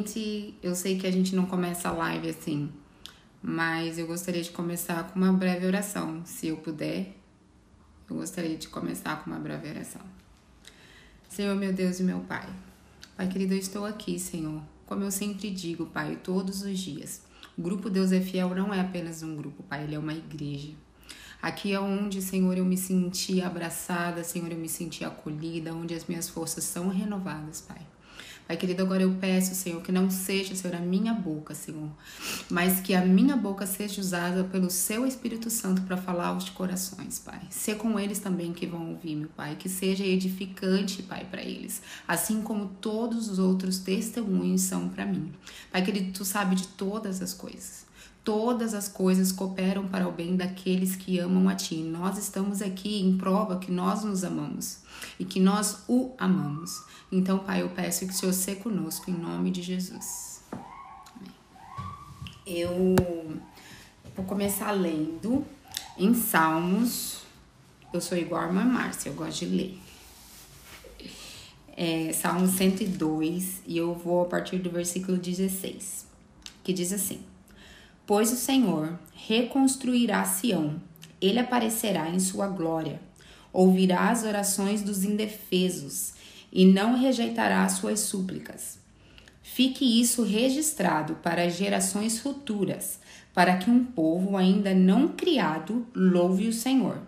Primeiramente, eu sei que a gente não começa a live assim, mas eu gostaria de começar com uma breve oração. Se eu puder, eu gostaria de começar com uma breve oração. Senhor, meu Deus e meu Pai. Pai querido, eu estou aqui, Senhor. Como eu sempre digo, Pai, todos os dias. O Grupo Deus é Fiel não é apenas um grupo, Pai, ele é uma igreja. Aqui é onde, Senhor, eu me senti abraçada, Senhor, eu me senti acolhida, onde as minhas forças são renovadas, Pai. Pai querido, agora eu peço, Senhor, que não seja, Senhor, a minha boca, Senhor, mas que a minha boca seja usada pelo Seu Espírito Santo para falar aos corações, Pai. Ser com eles também que vão ouvir, meu Pai, que seja edificante, Pai, para eles, assim como todos os outros testemunhos são para mim. Pai querido, Tu sabe de todas as coisas. Todas as coisas cooperam para o bem daqueles que amam a Ti. Nós estamos aqui em prova que nós nos amamos e que nós o amamos. Então, Pai, eu peço que o Senhor seja conosco em nome de Jesus. Amém. Eu vou começar lendo em Salmos. Eu sou igual a irmã Márcia, eu gosto de ler. Salmo 102 e eu vou a partir do versículo 16, que diz assim: Pois o Senhor reconstruirá Sião, ele aparecerá em sua glória, ouvirá as orações dos indefesos e não rejeitará as suas súplicas. Fique isso registrado para as gerações futuras, para que um povo ainda não criado louve o Senhor.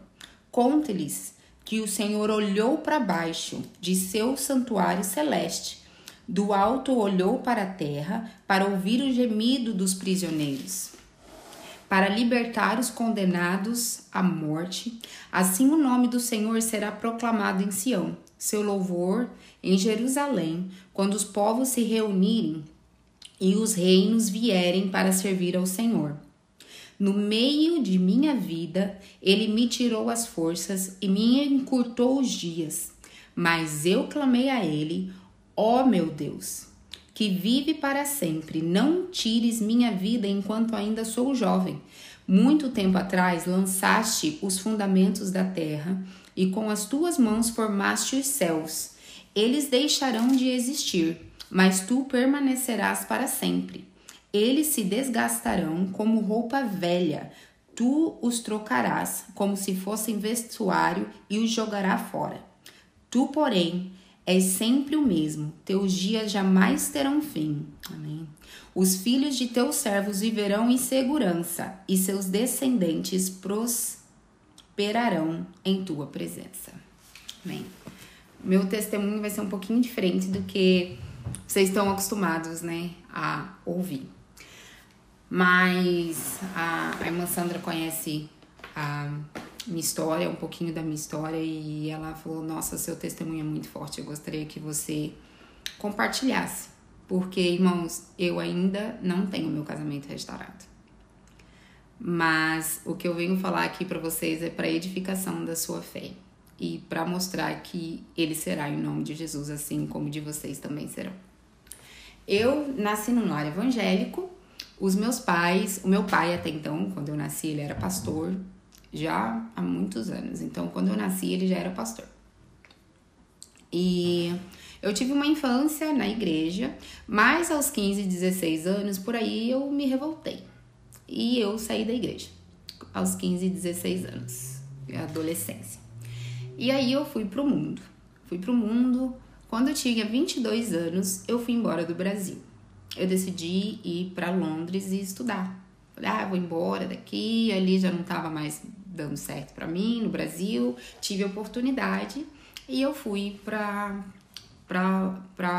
Conte-lhes que o Senhor olhou para baixo de seu santuário celeste, do alto olhou para a terra para ouvir o gemido dos prisioneiros, para libertar os condenados à morte. Assim o nome do Senhor será proclamado em Sião, seu louvor em Jerusalém, quando os povos se reunirem e os reinos vierem para servir ao Senhor. No meio de minha vida, ele me tirou as forças e me encurtou os dias. Mas eu clamei a ele: ó meu Deus, que vive para sempre, não tires minha vida enquanto ainda sou jovem. Muito tempo atrás lançaste os fundamentos da terra e com as tuas mãos formaste os céus. Eles deixarão de existir, mas tu permanecerás para sempre. Eles se desgastarão como roupa velha. Tu os trocarás como se fossem vestuário e os jogarás fora. Tu, porém, és sempre o mesmo. Teus dias jamais terão fim. Amém. Os filhos de teus servos viverão em segurança e seus descendentes prosperarão em tua presença. Amém. Meu testemunho vai ser um pouquinho diferente do que vocês estão acostumados, né, a ouvir. Mas a irmã Sandra conhece a minha história, um pouquinho da minha história, e ela falou: nossa, seu testemunho é muito forte, eu gostaria que você compartilhasse, porque, irmãos, eu ainda não tenho meu casamento restaurado, mas o que eu venho falar aqui para vocês é para edificação da sua fé e para mostrar que ele será em nome de Jesus, assim como de vocês também serão. Eu nasci num lar evangélico. Os meus pais, o meu pai até então, quando eu nasci, ele era pastor, já há muitos anos. Então, quando eu nasci, ele já era pastor. E eu tive uma infância na igreja, mas aos 15, 16 anos, por aí, eu me revoltei. E eu saí da igreja, aos 15, 16 anos, adolescência. E aí eu fui pro mundo. Quando eu tinha 22 anos, eu fui embora do Brasil. Eu decidi ir para Londres e estudar. Falei, vou embora daqui. Ali já não estava mais dando certo para mim no Brasil. Tive a oportunidade e eu fui para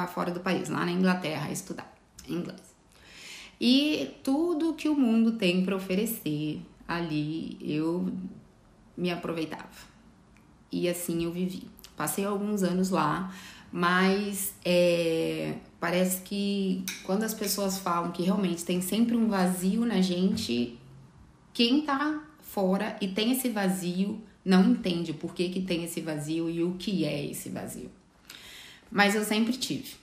fora do país, lá na Inglaterra, estudar inglês. E tudo que o mundo tem para oferecer ali, eu me aproveitava. E assim eu vivi. Passei alguns anos lá, mas parece que quando as pessoas falam que realmente tem sempre um vazio na gente, quem tá fora e tem esse vazio não entende por que tem esse vazio e o que é esse vazio. Mas eu sempre tive.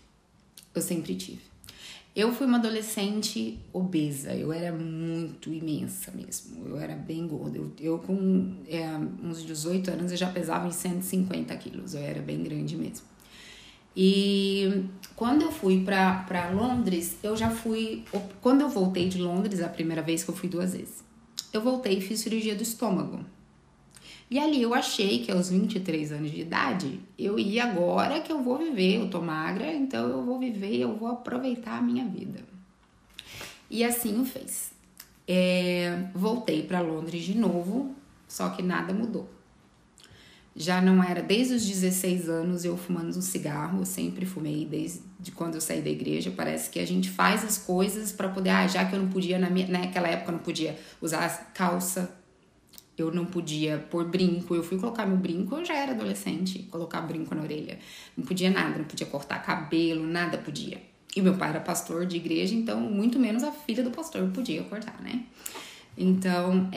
Eu fui uma adolescente obesa, eu era muito imensa mesmo, eu era bem gorda. Eu com uns 18 anos eu já pesava em 150 quilos, eu era bem grande mesmo. E quando eu fui pra Londres, eu já fui... Quando eu voltei de Londres, a primeira vez que eu fui 2 vezes, eu voltei e fiz cirurgia do estômago. E ali eu achei que aos 23 anos de idade, eu ia agora que eu vou viver, eu tô magra, então eu vou viver, eu vou aproveitar a minha vida. E assim o fez. Voltei para Londres de novo, só que nada mudou. Já não era, desde os 16 anos eu fumando um cigarro, eu sempre fumei desde quando eu saí da igreja. Parece que a gente faz as coisas para poder, já que eu não podia, naquela época eu não podia usar calça, eu não podia pôr brinco, eu fui colocar meu brinco, eu já era adolescente, colocar brinco na orelha. Não podia nada, não podia cortar cabelo, nada podia. E meu pai era pastor de igreja, então muito menos a filha do pastor podia cortar, né? Então,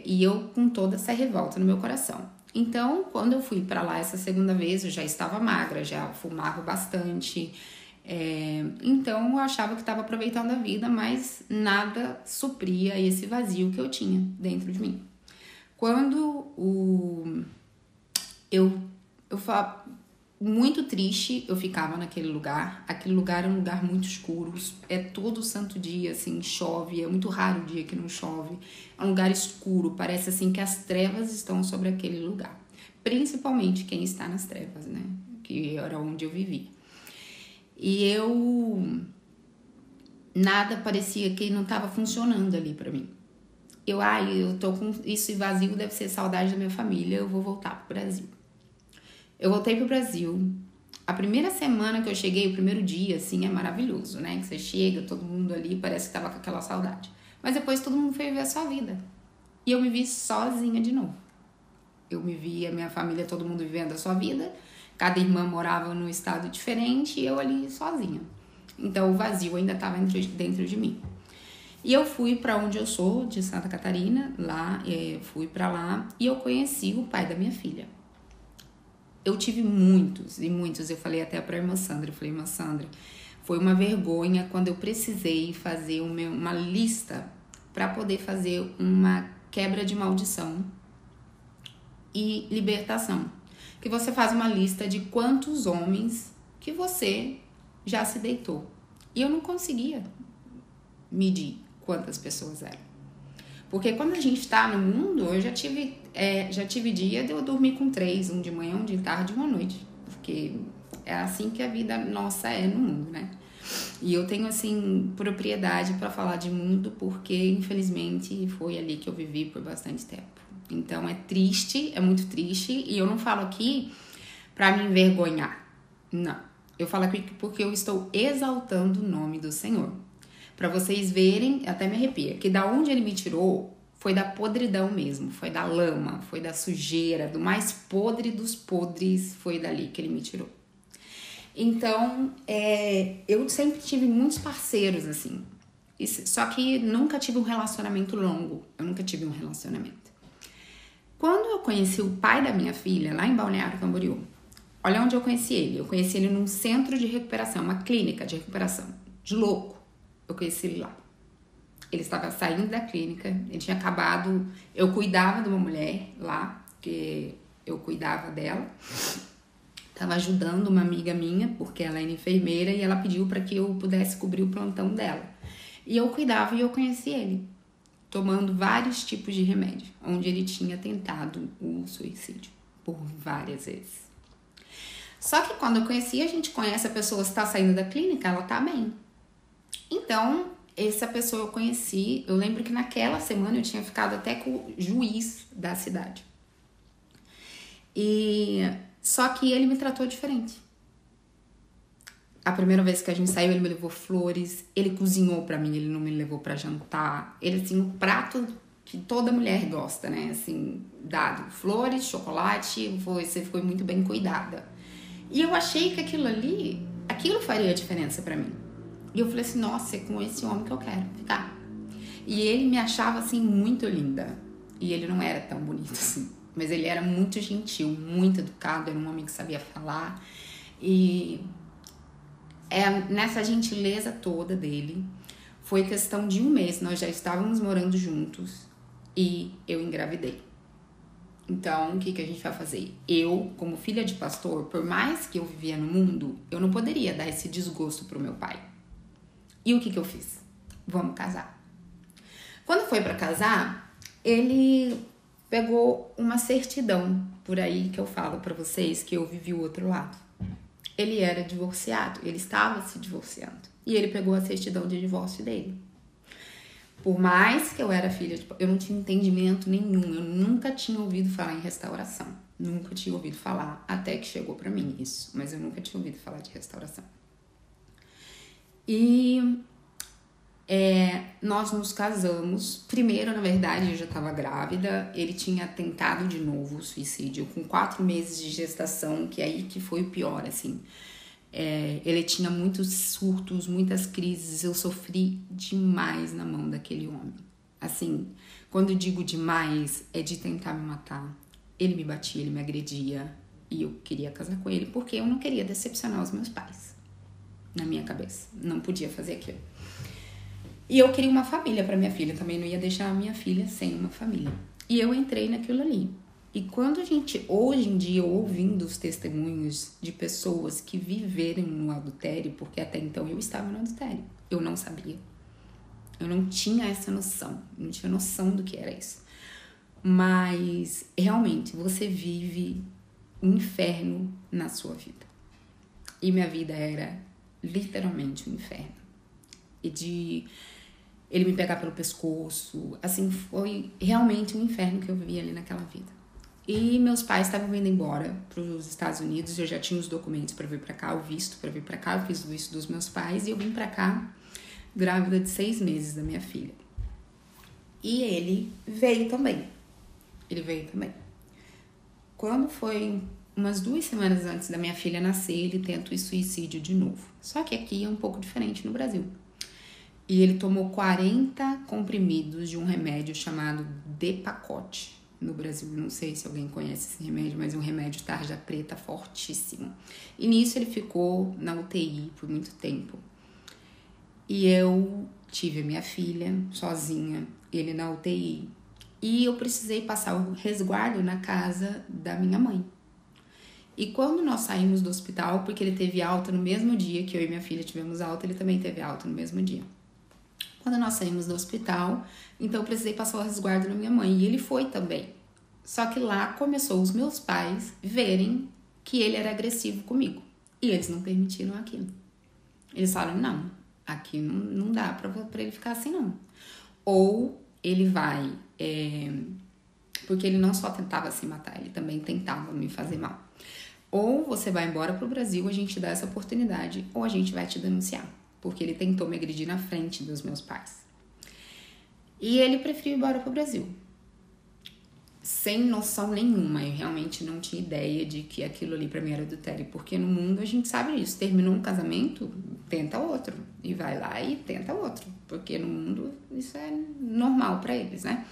e eu com toda essa revolta no meu coração. Então, quando eu fui pra lá essa segunda vez, eu já estava magra, já fumava bastante. Então, eu achava que estava aproveitando a vida, mas nada supria esse vazio que eu tinha dentro de mim. Quando eu muito triste, eu ficava naquele lugar. Aquele lugar é um lugar muito escuro, todo santo dia, assim, chove, é muito raro o dia que não chove. É um lugar escuro, parece assim que as trevas estão sobre aquele lugar. Principalmente quem está nas trevas, né? Que era onde eu vivi. E nada parecia que não estava funcionando ali pra mim. Eu tô com isso vazio, deve ser saudade da minha família, eu vou voltar pro Brasil. Eu voltei pro Brasil. A primeira semana que eu cheguei, o primeiro dia, assim, é maravilhoso, né? Que você chega, todo mundo ali, parece que tava com aquela saudade. Mas depois todo mundo foi viver a sua vida. E eu me vi sozinha de novo. Eu me vi, a minha família, todo mundo vivendo a sua vida. Cada irmã morava num estado diferente e eu ali sozinha. Então o vazio ainda tava dentro de mim. E eu fui para onde eu sou, de Santa Catarina, fui para lá e eu conheci o pai da minha filha. Eu tive muitos e muitos, eu falei até pra irmã Sandra, irmã Sandra, foi uma vergonha quando eu precisei fazer uma lista para poder fazer uma quebra de maldição e libertação. Que você faz uma lista de quantos homens que você já se deitou. E eu não conseguia medir quantas pessoas eram. Porque quando a gente tá no mundo, eu já tive dia de eu dormir com 3, um de manhã, um de tarde e uma à noite. Porque é assim que a vida nossa é no mundo, né? E eu tenho, assim, propriedade para falar de mundo, porque infelizmente foi ali que eu vivi por bastante tempo. Então é triste, é muito triste, e eu não falo aqui para me envergonhar. Não. Eu falo aqui porque eu estou exaltando o nome do Senhor. Para vocês verem, até me arrepia, que da onde ele me tirou foi da podridão mesmo, foi da lama, foi da sujeira, do mais podre dos podres, foi dali que ele me tirou. Então, eu sempre tive muitos parceiros, assim, só que nunca tive um relacionamento longo, eu nunca tive um relacionamento. Quando eu conheci o pai da minha filha, lá em Balneário Camboriú, olha onde eu conheci ele num centro de recuperação, uma clínica de recuperação, de louco. Eu conheci ele lá. Ele estava saindo da clínica, ele tinha acabado... Eu cuidava de uma mulher lá, que eu cuidava dela. Estava ajudando uma amiga minha, porque ela era enfermeira, e ela pediu para que eu pudesse cobrir o plantão dela. E eu cuidava e eu conheci ele, tomando vários tipos de remédio, onde ele tinha tentado o suicídio por várias vezes. Só que quando eu conheci, a gente conhece a pessoa que está saindo da clínica, ela tá bem. Então, essa pessoa eu conheci, eu lembro que naquela semana eu tinha ficado até com o juiz da cidade. Só que ele me tratou diferente. A primeira vez que a gente saiu, ele me levou flores, ele cozinhou pra mim, ele não me levou pra jantar. Ele, assim, um prato que toda mulher gosta, né? Assim, dado flores, chocolate, você foi muito bem cuidada. E eu achei que aquilo faria diferença pra mim. E eu falei assim, nossa, é com esse homem que eu quero ficar. E ele me achava, assim, muito linda. E ele não era tão bonito assim. Mas ele era muito gentil, muito educado, era um homem que sabia falar. E nessa gentileza toda dele, foi questão de 1 mês, nós já estávamos morando juntos e eu engravidei. Então, o que a gente vai fazer? Eu, como filha de pastor, por mais que eu vivia no mundo, eu não poderia dar esse desgosto pro meu pai. E o que eu fiz? Vamos casar. Quando foi pra casar, ele pegou uma certidão, por aí que eu falo pra vocês que eu vivi o outro lado. Ele era divorciado, ele estava se divorciando. E ele pegou a certidão de divórcio dele. Por mais que eu era filha de... Eu não tinha entendimento nenhum. Eu nunca tinha ouvido falar em restauração. Nunca tinha ouvido falar, até que chegou pra mim isso. Mas eu nunca tinha ouvido falar de restauração. E nós nos casamos. Primeiro, na verdade, eu já estava grávida. Ele tinha tentado de novo o suicídio com 4 meses de gestação, que aí que foi o pior, assim. Ele tinha muitos surtos, muitas crises. Eu sofri demais na mão daquele homem. Assim, quando eu digo demais, é de tentar me matar. Ele me batia, ele me agredia. E eu queria casar com ele porque eu não queria decepcionar os meus pais. Na minha cabeça. Não podia fazer aquilo. E eu queria uma família para minha filha. Também não ia deixar a minha filha sem uma família. E eu entrei naquilo ali. E quando a gente, hoje em dia, ouvindo os testemunhos de pessoas que viveram no adultério, porque até então eu estava no adultério, eu não sabia. Eu não tinha essa noção, não tinha noção do que era isso. Mas, realmente, você vive um inferno na sua vida. E minha vida era literalmente um inferno. E de ele me pegar pelo pescoço, assim, foi realmente um inferno que eu vivia ali naquela vida. E meus pais estavam vindo embora para os Estados Unidos, eu já tinha os documentos para vir para cá, o visto para vir para cá, eu fiz o visto dos meus pais e eu vim para cá grávida de 6 meses da minha filha. E ele veio também. Quando foi umas 2 semanas antes da minha filha nascer, ele tenta o suicídio de novo. Só que aqui é um pouco diferente no Brasil. E ele tomou 40 comprimidos de um remédio chamado Depakote. No Brasil, não sei se alguém conhece esse remédio, mas é um remédio tarja preta fortíssimo. E nisso ele ficou na UTI por muito tempo. E eu tive a minha filha sozinha, ele na UTI. E eu precisei passar o resguardo na casa da minha mãe. E quando nós saímos do hospital, porque ele teve alta no mesmo dia que eu e minha filha tivemos alta, ele também teve alta no mesmo dia. Quando nós saímos do hospital, então eu precisei passar o resguardo na minha mãe. E ele foi também. Só que lá começou os meus pais verem que ele era agressivo comigo. E eles não permitiram aquilo. Eles falaram, não, aqui não dá pra ele ficar assim, não. Ou ele vai... porque ele não só tentava se matar, ele também tentava me fazer mal. Ou você vai embora pro Brasil, a gente dá essa oportunidade, ou a gente vai te denunciar. Porque ele tentou me agredir na frente dos meus pais. E ele preferiu ir embora pro Brasil. Sem noção nenhuma, eu realmente não tinha ideia de que aquilo ali pra mim era adultério. Porque no mundo a gente sabe disso. Terminou um casamento, tenta outro. E vai lá e tenta outro. Porque no mundo isso é normal pra eles, né?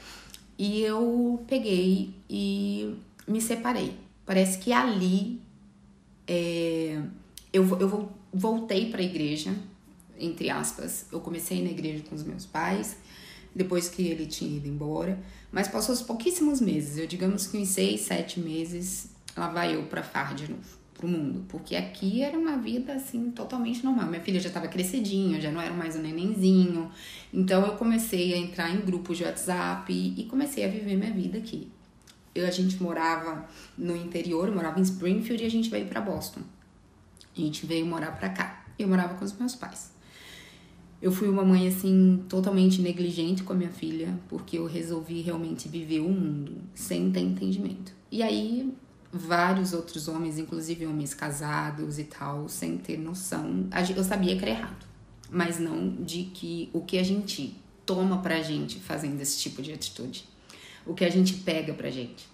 E eu peguei e me separei. Parece que ali eu voltei pra igreja, entre aspas. Eu comecei na igreja com os meus pais, depois que ele tinha ido embora. Mas passou os pouquíssimos meses, eu digamos que uns 6, 7 meses, lá vai eu pra farra de novo, pro mundo. Porque aqui era uma vida, assim, totalmente normal. Minha filha já tava crescidinha, já não era mais um nenenzinho. Então eu comecei a entrar em grupos de WhatsApp e comecei a viver minha vida aqui. A gente morava no interior, eu morava em Springfield e a gente veio pra Boston. A gente veio morar pra cá. Eu morava com os meus pais. Eu fui uma mãe, assim, totalmente negligente com a minha filha, porque eu resolvi realmente viver o mundo sem ter entendimento. E aí, vários outros homens, inclusive homens casados e tal, sem ter noção. Eu sabia que era errado, mas não de que o que a gente toma pra gente fazendo esse tipo de atitude. O que a gente pega pra gente.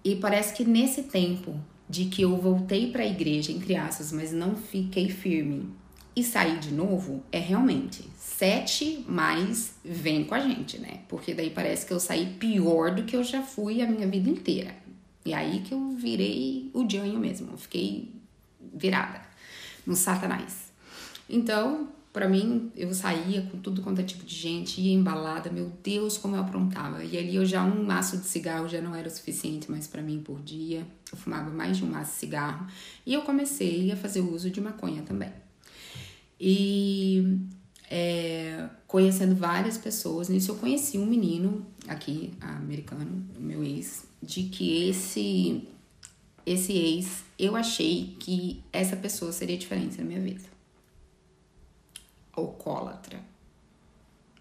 E parece que nesse tempo de que eu voltei pra igreja, entre aspas, mas não fiquei firme, e sair de novo, é realmente 7 mais vem com a gente, né? Porque daí parece que eu saí pior do que eu já fui a minha vida inteira. E aí que eu virei o Janho mesmo, eu fiquei virada no Satanás. Então, Pra mim, eu saía com tudo quanto é tipo de gente, ia embalada, meu Deus, como eu aprontava. E ali eu já, um maço de cigarro já não era o suficiente mais pra mim por dia. Eu fumava mais de um maço de cigarro. E eu comecei a fazer uso de maconha também. E conhecendo várias pessoas, nisso eu conheci um menino aqui, americano, meu ex, de que esse ex, eu achei que essa pessoa seria diferente na minha vida. Alcoólatra.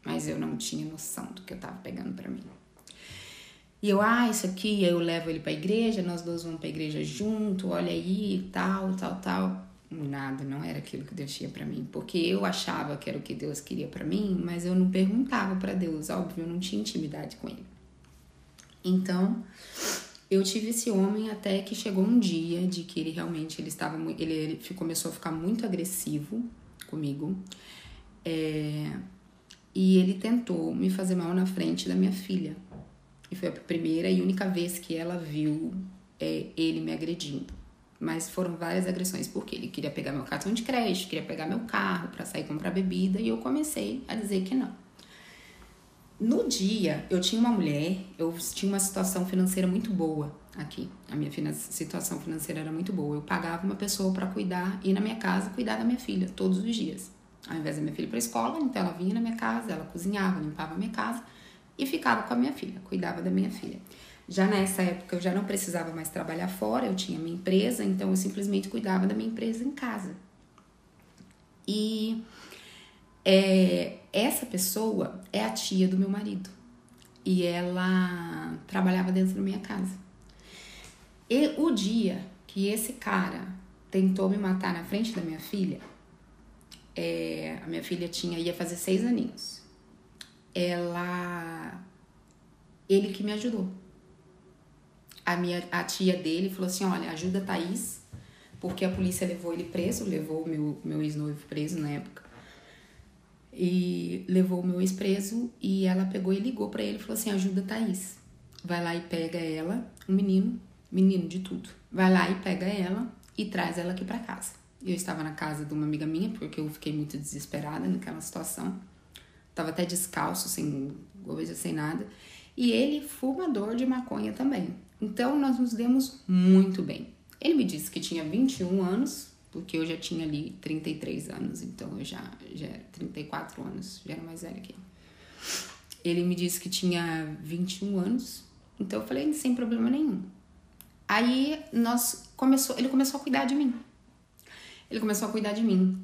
Mas eu não tinha noção do que eu tava pegando pra mim. E eu, isso aqui, eu levo ele pra igreja, nós dois vamos pra igreja junto, olha aí, tal. Nada, não era aquilo que Deus tinha pra mim. Porque eu achava que era o que Deus queria pra mim, mas eu não perguntava pra Deus, óbvio, eu não tinha intimidade com ele. Então, eu tive esse homem até que chegou um dia de que ele realmente, ele começou a ficar muito agressivo comigo. E ele tentou me fazer mal na frente da minha filha. E foi a primeira e única vez que ela viu ele me agredindo. Mas foram várias agressões, porque ele queria pegar meu cartão de crédito, queria pegar meu carro pra sair comprar bebida, e eu comecei a dizer que não. No dia, eu tinha uma mulher, eu tinha uma situação financeira muito boa aqui. A minha situação financeira era muito boa. Eu pagava uma pessoa pra ir na minha casa, cuidar da minha filha, todos os dias. Ao invés da minha filha ir pra escola, então ela vinha na minha casa, ela cozinhava, limpava a minha casa e ficava com a minha filha, cuidava da minha filha. Já nessa época eu já não precisava mais trabalhar fora, eu tinha minha empresa, então eu simplesmente cuidava da minha empresa em casa. E essa pessoa é a tia do meu marido. E ela trabalhava dentro da minha casa. E o dia que esse cara tentou me matar na frente da minha filha, a minha filha ia fazer 6 aninhos. Ele que me ajudou. A tia dele falou assim, olha, ajuda a Thaís, porque a polícia levou ele preso, levou o meu ex-noivo preso na época. E levou o meu ex preso e ela pegou e ligou pra ele e falou assim, ajuda a Thaís. Vai lá e pega ela, um menino de tudo. Vai lá e pega ela e traz ela aqui pra casa. Eu estava na casa de uma amiga minha, porque eu fiquei muito desesperada naquela situação. Tava até descalço, sem coisa, sem nada. E ele, fumador de maconha também. Então, nós nos demos muito bem. Ele me disse que tinha 21 anos, porque eu já tinha ali 33 anos. Então, eu já era 34 anos, já era mais velha que ele. Ele me disse que tinha 21 anos. Então, eu falei, sem problema nenhum. Aí, ele começou a cuidar de mim.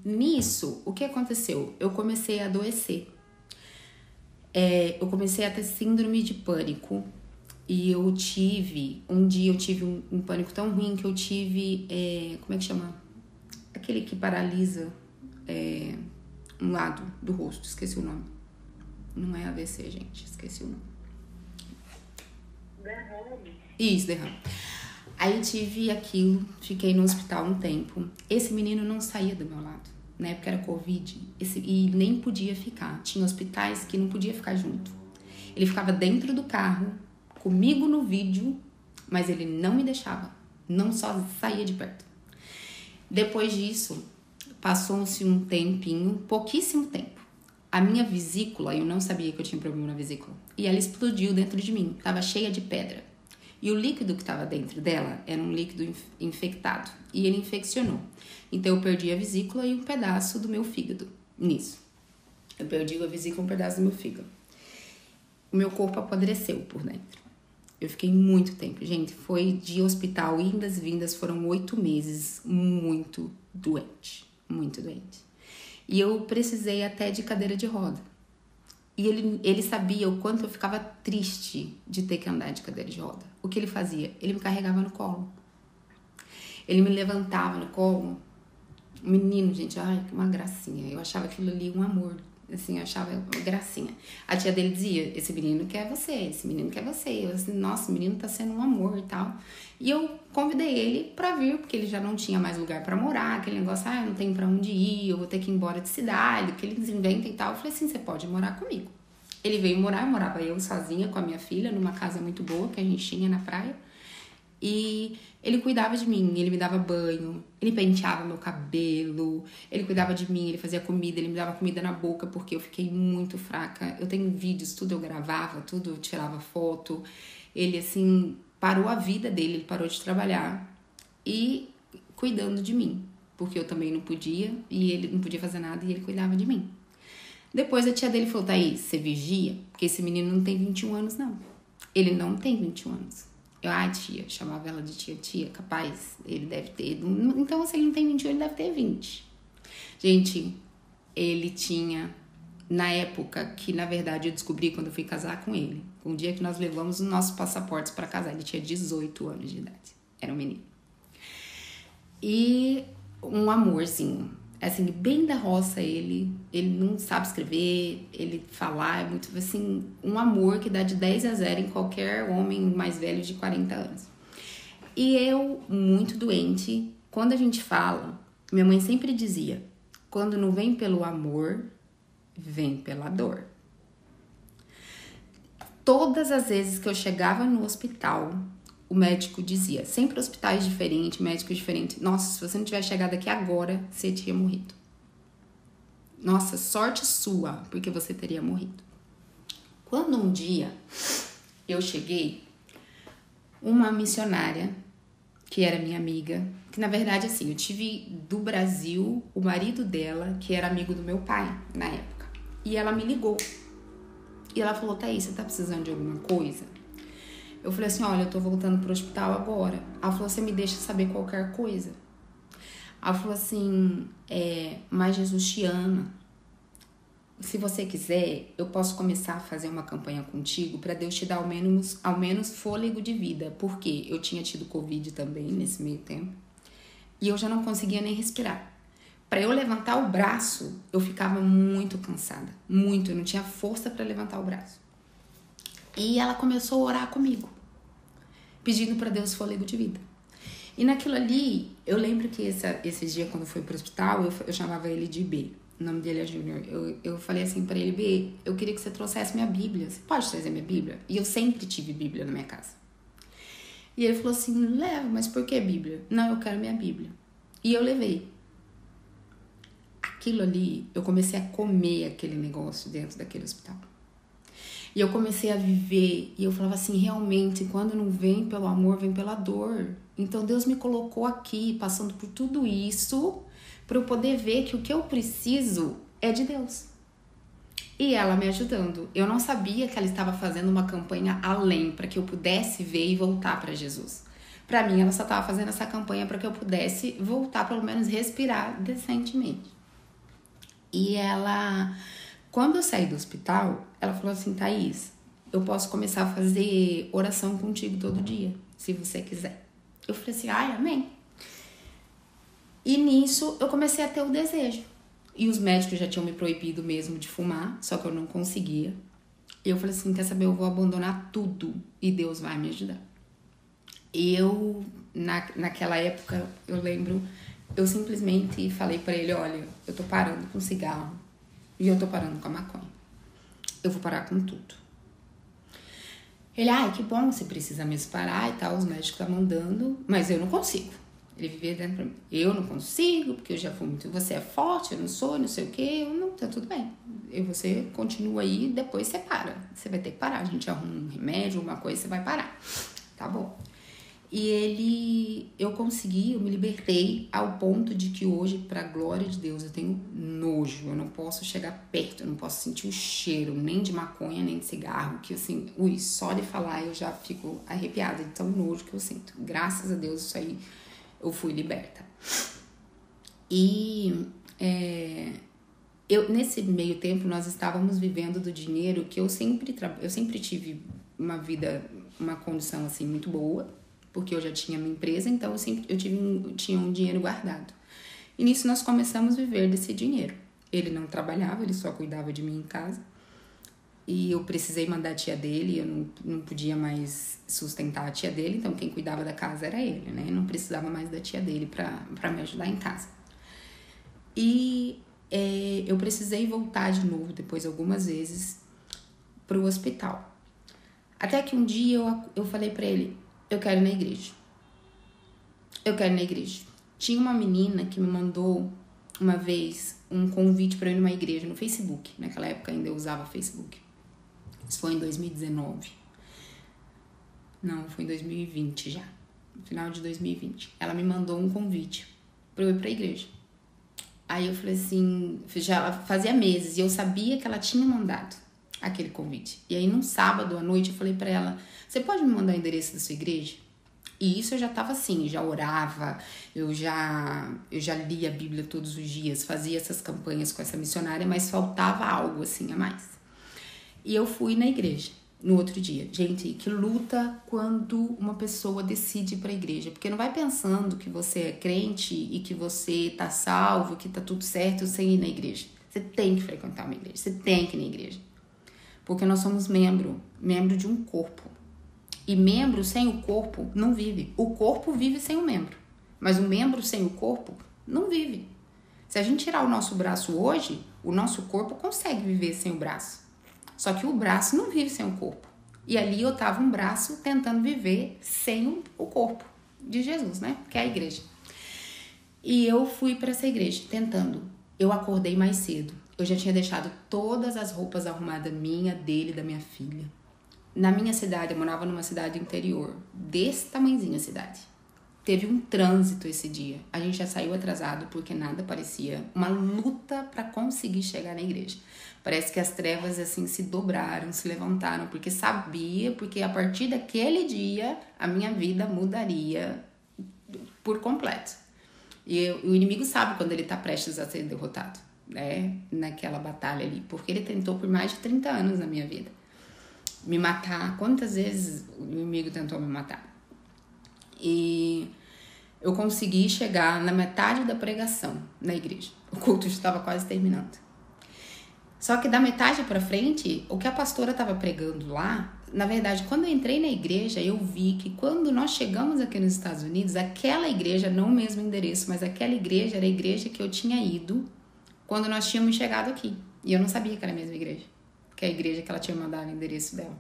Nisso, o que aconteceu? Eu comecei a adoecer. Eu comecei a ter síndrome de pânico. E um dia eu tive um pânico tão ruim que eu tive, como é que chama? Aquele que paralisa um lado do rosto, esqueci o nome. Não é AVC, gente, esqueci o nome. Derrame. Isso, derrame. Aí eu tive aquilo, fiquei no hospital um tempo. Esse menino não saía do meu lado. Na época era Covid e nem podia ficar. Tinha hospitais que não podia ficar junto. Ele ficava dentro do carro, comigo no vídeo, mas ele não me deixava. Não só saía de perto. Depois disso, passou-se um tempinho, pouquíssimo tempo. A minha vesícula, eu não sabia que eu tinha problema na vesícula. E ela explodiu dentro de mim. Tava cheia de pedra. E o líquido que estava dentro dela era um líquido infectado. E ele infeccionou. Então, eu perdi a vesícula e um pedaço do meu fígado nisso. Eu perdi a vesícula e um pedaço do meu fígado. O meu corpo apodreceu por dentro. Eu fiquei muito tempo. Gente, foi de hospital, indas e vindas, foram 8 meses muito doente. Muito doente. E eu precisei até de cadeira de roda. E ele sabia o quanto eu ficava triste de ter que andar de cadeira de roda. O que ele fazia? Ele me carregava no colo. Ele me levantava no colo. Menino, gente, ai, que uma gracinha. Eu achava aquilo ali um amor. Assim, eu achava uma gracinha. A tia dele dizia, esse menino quer você, esse menino quer você. Eu assim, nossa, o menino tá sendo um amor e tal. E eu convidei ele pra vir, porque ele já não tinha mais lugar pra morar. Aquele negócio, eu não tenho pra onde ir, eu vou ter que ir embora de cidade, que eles inventam e tal. Eu falei assim, você pode morar comigo. Ele veio morar, morava eu sozinha com a minha filha, numa casa muito boa que a gente tinha na praia. E ele cuidava de mim, ele me dava banho, ele penteava meu cabelo, ele cuidava de mim, ele fazia comida, ele me dava comida na boca porque eu fiquei muito fraca. Eu tenho vídeos, tudo eu gravava, tudo eu tirava foto. Ele, assim, parou a vida dele, ele parou de trabalhar e cuidando de mim, porque eu também não podia e ele não podia fazer nada e ele cuidava de mim. Depois a tia dele falou, Thaís, você vigia? Porque esse menino não tem 21 anos, não. Ele não tem 21 anos. Eu, tia, chamava ela de tia, capaz, ele deve ter. Então, se ele não tem 21, ele deve ter 20. Gente, ele tinha, na época que, na verdade, eu descobri quando eu fui casar com ele, um dia que nós levamos os nossos passaportes pra casar, ele tinha 18 anos de idade. Era um menino. E um amorzinho. Assim, bem da roça ele não sabe escrever, ele falar, é muito, assim, um amor que dá de 10-0 em qualquer homem mais velho de 40 anos. E eu, muito doente, quando a gente fala, minha mãe sempre dizia, quando não vem pelo amor, vem pela dor. Todas as vezes que eu chegava no hospital, o médico dizia, sempre hospitais diferentes, médicos diferentes, nossa, se você não tivesse chegado aqui agora, você tinha morrido. Nossa, sorte sua, porque você teria morrido. Quando um dia eu cheguei, uma missionária, que era minha amiga, que na verdade, assim, eu tive do Brasil o marido dela, que era amigo do meu pai na época, e ela me ligou. E ela falou, Thaís, você tá precisando de alguma coisa? Eu falei assim, olha, eu tô voltando pro hospital agora. Ela falou, você me deixa saber qualquer coisa. Ela falou assim, mas Jesus te ama. Se você quiser, eu posso começar a fazer uma campanha contigo para Deus te dar ao menos fôlego de vida. Porque eu tinha tido Covid também nesse meio tempo. E eu já não conseguia nem respirar. Para eu levantar o braço, eu ficava muito cansada. Muito, eu não tinha força para levantar o braço. E ela começou a orar comigo, pedindo para Deus fôlego de vida. E naquilo ali, eu lembro que esse dia, quando eu fui pro hospital, eu chamava ele de B. O nome dele é Júnior. Eu falei assim para ele, B, eu queria que você trouxesse minha Bíblia. Você pode trazer minha Bíblia? E eu sempre tive Bíblia na minha casa. E ele falou assim, leva, mas por que Bíblia? Não, eu quero minha Bíblia. E eu levei. Aquilo ali, eu comecei a comer aquele negócio dentro daquele hospital. E eu comecei a viver, e eu falava assim, realmente, quando não vem pelo amor, vem pela dor. Então Deus me colocou aqui, passando por tudo isso, para eu poder ver que o que eu preciso é de Deus. E ela me ajudando. Eu não sabia que ela estava fazendo uma campanha além, para que eu pudesse ver e voltar para Jesus. Para mim, ela só estava fazendo essa campanha para que eu pudesse voltar, pelo menos respirar decentemente. E ela... Quando eu saí do hospital, ela falou assim, Thaís, eu posso começar a fazer oração contigo todo dia, se você quiser. Eu falei assim, amém. E nisso, eu comecei a ter o desejo. E os médicos já tinham me proibido mesmo de fumar, só que eu não conseguia. E eu falei assim, quer saber, eu vou abandonar tudo e Deus vai me ajudar. E eu, naquela época, eu lembro, eu simplesmente falei pra ele, olha, eu tô parando com cigarro. E eu tô parando com a maconha. Eu vou parar com tudo. Ele, que bom, você precisa mesmo parar e tal, os médicos estão mandando, mas eu não consigo. Ele vivia dentro pra mim. Eu não consigo, porque eu já fui muito. Você é forte, eu não sou, não sei o quê. Eu não, tá tudo bem. E você continua aí, depois você para. Você vai ter que parar. A gente arruma um remédio, alguma coisa, você vai parar. Tá bom. E eu consegui, eu me libertei ao ponto de que hoje, pra glória de Deus, eu tenho nojo. Eu não posso chegar perto, eu não posso sentir o cheiro, nem de maconha, nem de cigarro, que assim, só de falar eu já fico arrepiada de tão nojo que eu sinto. Graças a Deus, isso aí eu fui liberta. E nesse meio tempo, nós estávamos vivendo do dinheiro que eu sempre tive uma vida, uma condição assim muito boa, porque eu já tinha minha empresa, então tinha um dinheiro guardado. E nisso nós começamos a viver desse dinheiro. Ele não trabalhava, ele só cuidava de mim em casa. E eu precisei mandar a tia dele, eu não podia mais sustentar a tia dele, então quem cuidava da casa era ele, né? Eu não precisava mais da tia dele pra me ajudar em casa. E eu precisei voltar de novo, depois algumas vezes, pro hospital. Até que um dia eu falei pra ele, eu quero ir na igreja. eu quero ir na igreja. Tinha uma menina que me mandou uma vez um convite para ir numa igreja no Facebook. Naquela época ainda eu usava Facebook. Isso foi em 2019. Não, foi em 2020 já. No final de 2020. Ela me mandou um convite para eu ir pra igreja. Aí eu falei assim, já fazia meses e eu sabia que ela tinha mandado aquele convite. E aí num sábado à noite eu falei pra ela, você pode me mandar o endereço da sua igreja? E isso eu já tava assim, já orava, eu já lia a Bíblia todos os dias, fazia essas campanhas com essa missionária, mas faltava algo assim a mais. E eu fui na igreja no outro dia. Gente, que luta quando uma pessoa decide ir pra igreja, porque não vai pensando que você é crente e que você tá salvo, que tá tudo certo sem ir na igreja. Você tem que frequentar uma igreja, você tem que ir na igreja. Porque nós somos membro de um corpo. E membro sem o corpo não vive. O corpo vive sem o membro, mas o membro sem o corpo não vive. Se a gente tirar o nosso braço hoje, o nosso corpo consegue viver sem o braço. Só que o braço não vive sem o corpo. E ali eu tava um braço tentando viver sem o corpo de Jesus, né? Que é a igreja. E eu fui para essa igreja tentando. Eu acordei mais cedo. Eu já tinha deixado todas as roupas arrumadas minha, dele, da minha filha. Na minha cidade, eu morava numa cidade interior. Desse tamanhozinho a cidade. Teve um trânsito esse dia. A gente já saiu atrasado porque nada parecia uma luta para conseguir chegar na igreja. Parece que as trevas assim se dobraram, se levantaram, porque sabia, porque a partir daquele dia a minha vida mudaria por completo. E o inimigo sabe quando ele tá prestes a ser derrotado, né? Naquela batalha ali, porque ele tentou por mais de 30 anos na minha vida. Me matar. Quantas vezes o inimigo tentou me matar? E eu consegui chegar na metade da pregação na igreja. O culto estava quase terminando. Só que da metade pra frente, o que a pastora estava pregando lá, na verdade, quando eu entrei na igreja, eu vi que quando nós chegamos aqui nos Estados Unidos, aquela igreja, não o mesmo endereço, mas aquela igreja era a igreja que eu tinha ido quando nós tínhamos chegado aqui. E eu não sabia que era a mesma igreja, que é a igreja que ela tinha mandado o endereço dela.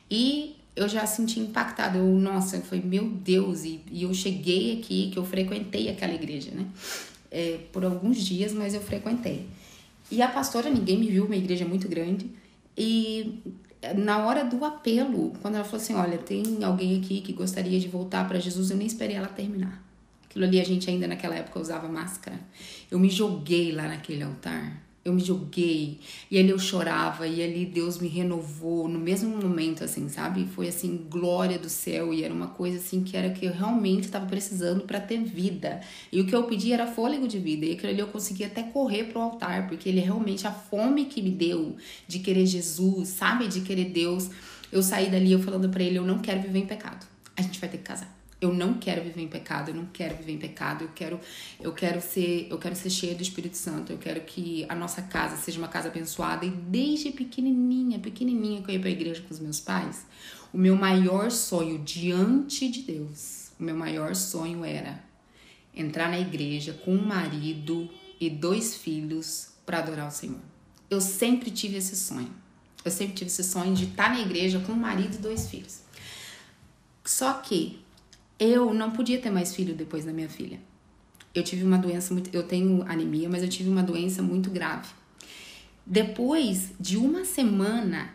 E eu já senti impactada, eu falei, meu Deus, e eu cheguei aqui, que eu frequentei aquela igreja, né? Por alguns dias, mas eu frequentei. E a pastora, ninguém me viu, uma igreja muito grande, e na hora do apelo, quando ela falou assim, olha, tem alguém aqui que gostaria de voltar para Jesus, eu nem esperei ela terminar. Aquilo ali, a gente ainda naquela época usava máscara. Eu me joguei lá naquele altar. Eu me joguei, e ali eu chorava, e ali Deus me renovou no mesmo momento, assim, sabe? Foi assim, glória do céu, e era uma coisa assim que era que eu realmente estava precisando para ter vida. E o que eu pedi era fôlego de vida, e aquilo ali eu conseguia até correr pro altar, porque ele realmente, a fome que me deu de querer Jesus, sabe? De querer Deus. Eu saí dali eu falando para ele, eu não quero viver em pecado. A gente vai ter que casar. Eu não quero viver em pecado, eu não quero viver em pecado, eu quero ser cheia do Espírito Santo, eu quero que a nossa casa seja uma casa abençoada. E desde pequenininha que eu ia pra igreja com os meus pais, o meu maior sonho diante de Deus, o meu maior sonho era entrar na igreja com um marido e 2 filhos para adorar o Senhor. Eu sempre tive esse sonho. Eu sempre tive esse sonho de estar na igreja com um marido e 2 filhos. Só que eu não podia ter mais filho depois da minha filha. Eu tive uma doença eu tenho anemia, mas eu tive uma doença muito grave. Depois de uma semana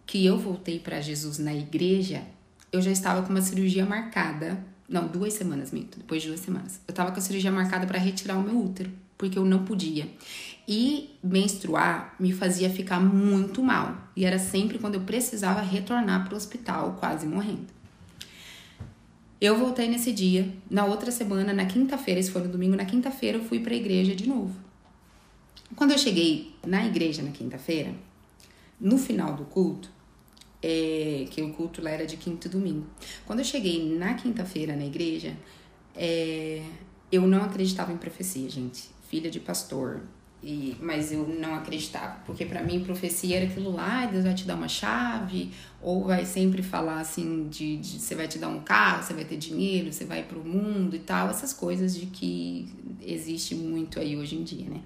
que eu voltei para Jesus na igreja, eu já estava com uma cirurgia marcada. Não, 2 semanas, minto. Depois de 2 semanas. Eu estava com a cirurgia marcada para retirar o meu útero, porque eu não podia. E menstruar me fazia ficar muito mal. E era sempre quando eu precisava retornar para o hospital, quase morrendo. Eu voltei nesse dia, na outra semana, na quinta-feira, esse foi no domingo, na quinta-feira eu fui pra igreja de novo. Quando eu cheguei na igreja na quinta-feira, no final do culto, que o culto lá era de quinta e domingo. Quando eu cheguei na quinta-feira na igreja, eu não acreditava em profecia, gente. Filha de pastor, mas eu não acreditava, porque pra mim profecia era aquilo lá, Deus vai te dar uma chave, ou vai sempre falar assim, você vai te dar um carro, você vai ter dinheiro, você vai pro mundo e tal, essas coisas de que existe muito aí hoje em dia, né?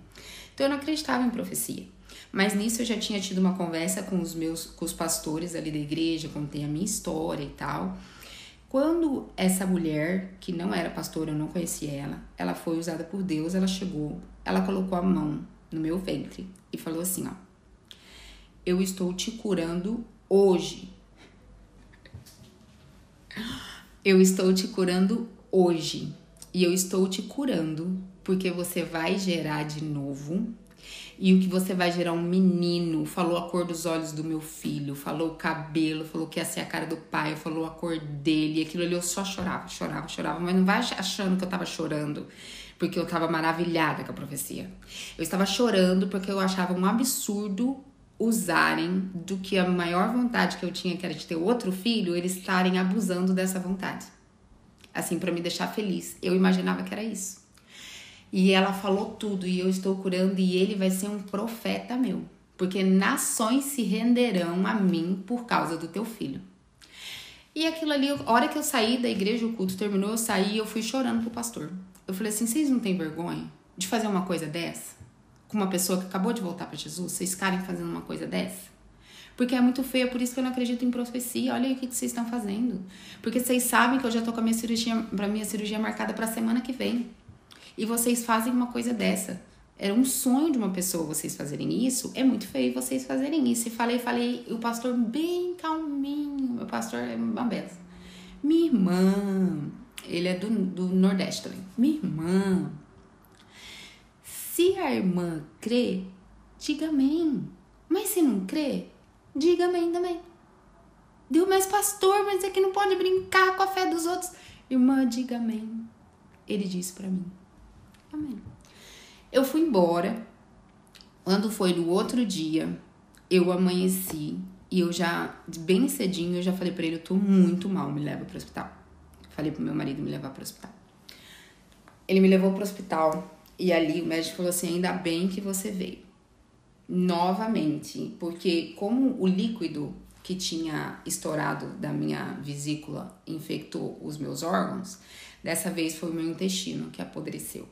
Então eu não acreditava em profecia, mas nisso eu já tinha tido uma conversa com os pastores ali da igreja, contei a minha história e tal. Quando essa mulher, que não era pastora, eu não conhecia ela foi usada por Deus, ela chegou, ela colocou a mão no meu ventre e falou assim, ó: eu estou te curando hoje. Eu estou te curando hoje. E eu estou te curando porque você vai gerar de novo. E o que você vai gerar um menino. Falou a cor dos olhos do meu filho, falou o cabelo, falou que ia ser a cara do pai, falou a cor dele. E aquilo ali eu só chorava. Mas não vai achando que eu tava chorando porque eu tava maravilhada com a profecia. Eu estava chorando porque eu achava um absurdo usarem do que a maior vontade que eu tinha, que era de ter outro filho, eles estarem abusando dessa vontade. Assim, pra me deixar feliz. Eu imaginava que era isso. E ela falou tudo, e eu estou curando, e ele vai ser um profeta meu. Porque nações se renderão a mim por causa do teu filho. E aquilo ali, a hora que eu saí da igreja, o culto terminou, eu saí e eu fui chorando pro pastor. Eu falei assim, vocês não têm vergonha de fazer uma coisa dessa? Com uma pessoa que acabou de voltar pra Jesus, vocês ficarem fazendo uma coisa dessa? Porque é muito feio, é por isso que eu não acredito em profecia. Olha aí o que vocês estão fazendo. Porque vocês sabem que eu já tô com a minha cirurgia marcada pra semana que vem. E vocês fazem uma coisa dessa. Era um sonho de uma pessoa vocês fazerem isso. É muito feio vocês fazerem isso. E falei, o pastor bem calminho. Meu pastor é uma benção. Minha irmã, ele é do Nordeste também. Minha irmã, se a irmã crê, diga amém. Mas se não crê, diga amém também. Deu, mas pastor, mas é que não pode brincar com a fé dos outros. Irmã, diga amém. Ele disse pra mim. Amém. Eu fui embora. Quando foi no outro dia, eu amanheci e eu já, bem cedinho, eu já falei pra ele, eu tô muito mal, me leva pro hospital. Falei pro meu marido me levar pro hospital. Ele me levou pro hospital e ali o médico falou assim, ainda bem que você veio. Novamente, porque como o líquido que tinha estourado da minha vesícula infectou os meus órgãos, dessa vez foi o meu intestino que apodreceu.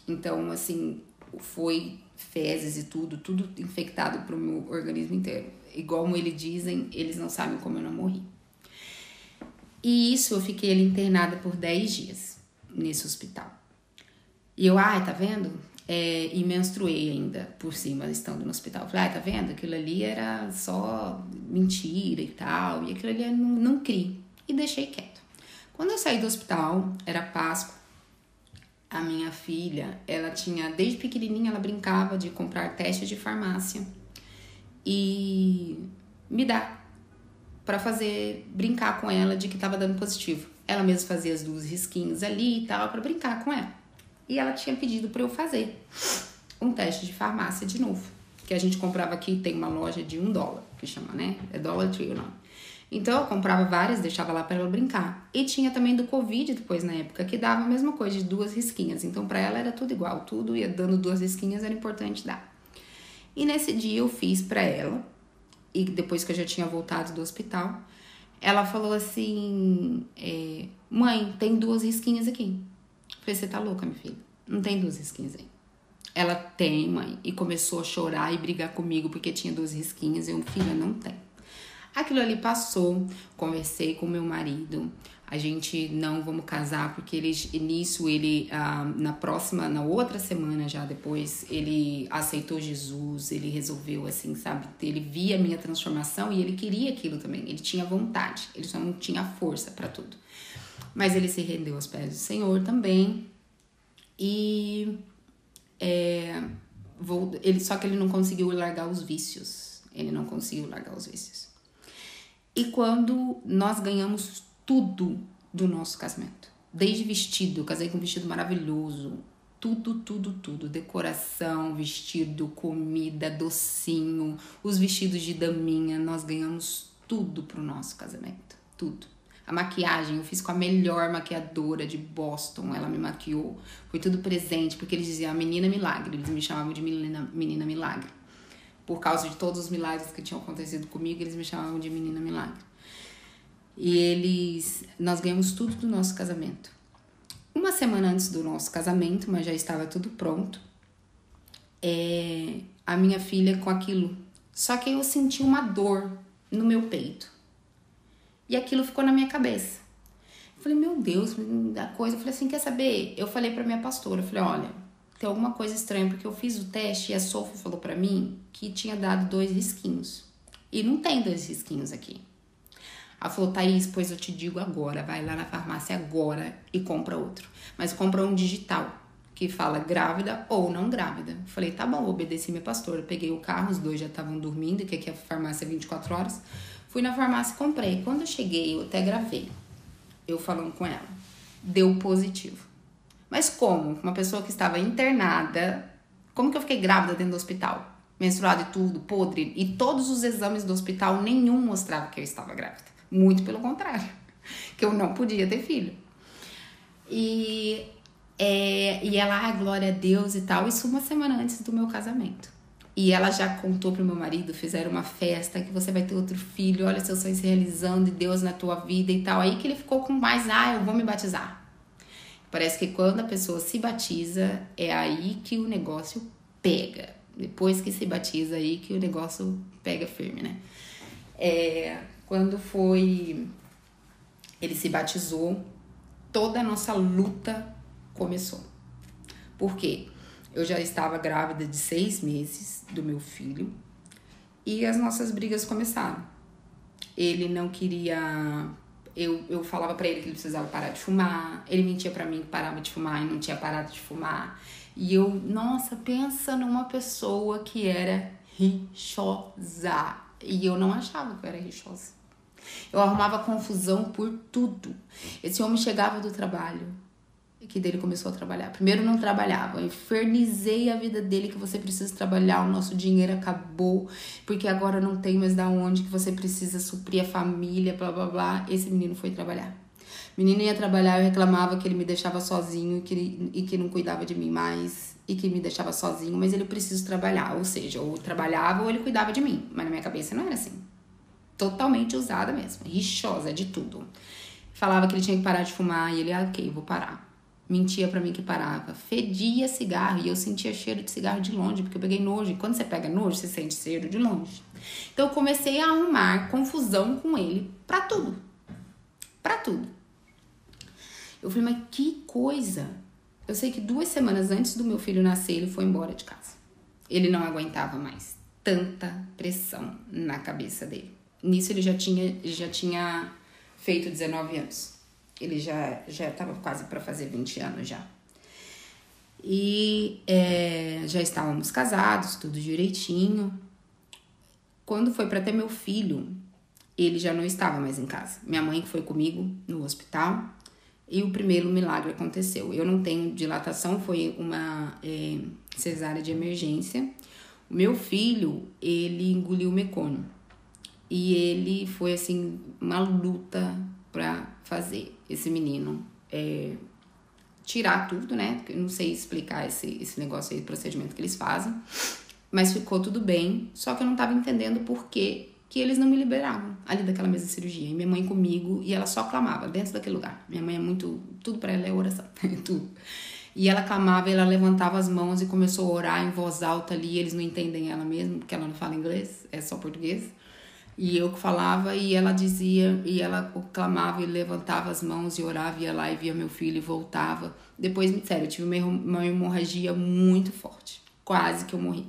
Então, assim, foi fezes e tudo infectado pro meu organismo inteiro. Igual eles dizem, eles não sabem como eu não morri. E isso, eu fiquei ali internada por 10 dias nesse hospital. E eu, tá vendo? E menstruei ainda por cima, estando no hospital. Eu falei, tá vendo? Aquilo ali era só mentira e tal. E aquilo ali eu não criei. E deixei quieto. Quando eu saí do hospital, era Páscoa. A minha filha, ela tinha, desde pequenininha, ela brincava de comprar teste de farmácia e me dar pra fazer, brincar com ela de que tava dando positivo. Ela mesma fazia as 2 risquinhos ali e tal, pra brincar com ela. E ela tinha pedido pra eu fazer um teste de farmácia de novo, que a gente comprava aqui, tem uma loja de $1, que chama, né? É Dollar Tree o nome. Então eu comprava várias, deixava lá para ela brincar. E tinha também do Covid depois na época, que dava a mesma coisa, de 2 risquinhas. Então para ela era tudo igual, tudo ia dando 2 risquinhas, era importante dar. E nesse dia eu fiz para ela, e depois que eu já tinha voltado do hospital, ela falou assim, mãe, tem 2 risquinhas aqui. Eu falei, você tá louca, minha filha? Não tem 2 risquinhas aí. Ela tem, mãe. E começou a chorar e brigar comigo porque tinha 2 risquinhas. Eu, filha, não tem. Aquilo ali passou, conversei com meu marido, a gente não vamos casar, porque na outra semana já depois, ele aceitou Jesus, ele resolveu assim, sabe, ele via a minha transformação e ele queria aquilo também, ele tinha vontade, ele só não tinha força para tudo. Mas ele se rendeu aos pés do Senhor também e só que ele não conseguiu largar os vícios, E quando nós ganhamos tudo do nosso casamento, desde vestido, eu casei com um vestido maravilhoso, tudo, decoração, vestido, comida, docinho, os vestidos de daminha, nós ganhamos tudo pro nosso casamento, tudo. A maquiagem, eu fiz com a melhor maquiadora de Boston, ela me maquiou, foi tudo presente, porque eles diziam a menina milagre, eles me chamavam de menina milagre. Por causa de todos os milagres que tinham acontecido comigo, eles me chamavam de menina milagre. E nós ganhamos tudo do nosso casamento. Uma semana antes do nosso casamento, mas já estava tudo pronto, a minha filha com aquilo. Só que eu senti uma dor no meu peito. E aquilo ficou na minha cabeça. falei, meu Deus, da coisa. Eu falei assim, quer saber? Eu falei pra minha pastora, eu falei, olha, tem alguma coisa estranha, porque eu fiz o teste e a Sofia falou pra mim que tinha dado 2 risquinhos. E não tem 2 risquinhos aqui. Ela falou, Thaís, pois eu te digo agora, vai lá na farmácia agora e compra outro. Mas compra um digital, que fala grávida ou não grávida. Eu falei, tá bom, obedeci minha pastora. Peguei o carro, os 2 já estavam dormindo, que aqui é a farmácia 24 horas. Fui na farmácia e comprei. Quando eu cheguei, eu até gravei, eu falando com ela. Deu positivo. Mas como? Uma pessoa que estava internada, como que eu fiquei grávida dentro do hospital? Menstruada e tudo, podre. E todos os exames do hospital, nenhum mostrava que eu estava grávida. Muito pelo contrário, que eu não podia ter filho. E ela, glória a Deus e tal, isso uma semana antes do meu casamento. E ela já contou pro meu marido, fizeram uma festa, que você vai ter outro filho, olha seus sonhos se realizando, e Deus na tua vida e tal. Aí que ele ficou com mais, eu vou me batizar. Parece que quando a pessoa se batiza, é aí que o negócio pega. Depois que se batiza, aí que o negócio pega firme, né? Quando ele se batizou, toda a nossa luta começou. Por quê? Eu já estava grávida de 6 meses do meu filho e as nossas brigas começaram. Ele não queria... Eu falava pra ele que ele precisava parar de fumar. Ele mentia pra mim que parava de fumar e não tinha parado de fumar. E eu, nossa, pensa numa pessoa que era rixosa. E eu não achava que eu era rixosa. Eu arrumava confusão por tudo. Esse homem chegava do trabalho, que dele começou a trabalhar. Primeiro não trabalhava, eu infernizei a vida dele, que você precisa trabalhar, o nosso dinheiro acabou, porque agora não tem mais da onde, que você precisa suprir a família, blá blá blá. Esse menino foi trabalhar. O menino ia trabalhar, eu reclamava que ele me deixava sozinho e que não cuidava de mim mais e que me deixava sozinho, mas ele precisa trabalhar, ou seja, ou trabalhava ou ele cuidava de mim, mas na minha cabeça não era assim. Totalmente usada mesmo, rixosa de tudo. Falava que ele tinha que parar de fumar e ele, ok, vou parar. Mentia pra mim que parava. Fedia cigarro e eu sentia cheiro de cigarro de longe, porque eu peguei nojo. E quando você pega nojo, você sente cheiro de longe. Então eu comecei a arrumar confusão com ele pra tudo. Pra tudo. Eu falei, mas que coisa. Eu sei que 2 semanas antes do meu filho nascer, ele foi embora de casa. Ele não aguentava mais tanta pressão na cabeça dele. Nisso ele já tinha feito 19 anos. Ele já estava quase para fazer 20 anos já. E já estávamos casados, tudo direitinho. Quando foi para ter meu filho, ele já não estava mais em casa. Minha mãe foi comigo no hospital e o primeiro milagre aconteceu. Eu não tenho dilatação, foi uma cesárea de emergência. O meu filho, ele engoliu mecônio. E ele foi, assim, uma luta pra fazer esse menino tirar tudo, né? Eu não sei explicar esse negócio aí, procedimento que eles fazem. Mas ficou tudo bem, só que eu não tava entendendo por que eles não me liberavam ali daquela mesa de cirurgia. E minha mãe comigo, e ela só clamava dentro daquele lugar. Minha mãe é muito... Tudo pra ela é oração, tudo. E ela clamava, ela levantava as mãos e começou a orar em voz alta ali. Eles não entendem ela mesmo, porque ela não fala inglês, é só português. E eu que falava, e ela dizia, e ela clamava e levantava as mãos e orava, ia lá e via meu filho e voltava. Depois, sério, eu tive uma hemorragia muito forte. Quase que eu morri.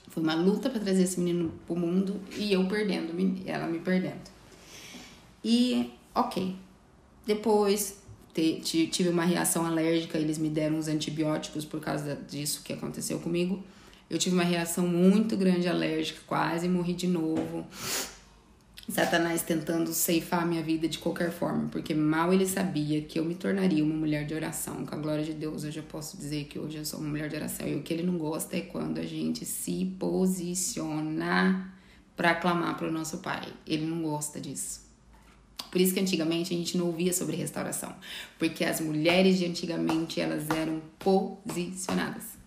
Foi uma luta pra trazer esse menino pro mundo e eu perdendo, ela me perdendo. E, ok. Depois, tive uma reação alérgica, eles me deram uns antibióticos por causa disso que aconteceu comigo. Eu tive uma reação muito grande alérgica, quase morri de novo. Satanás tentando ceifar a minha vida de qualquer forma, porque mal ele sabia que eu me tornaria uma mulher de oração. Com a glória de Deus, hoje eu posso dizer que hoje eu sou uma mulher de oração. E o que ele não gosta é quando a gente se posiciona para clamar para o nosso Pai. Ele não gosta disso. Por isso que antigamente a gente não ouvia sobre restauração, porque as mulheres de antigamente, elas eram posicionadas.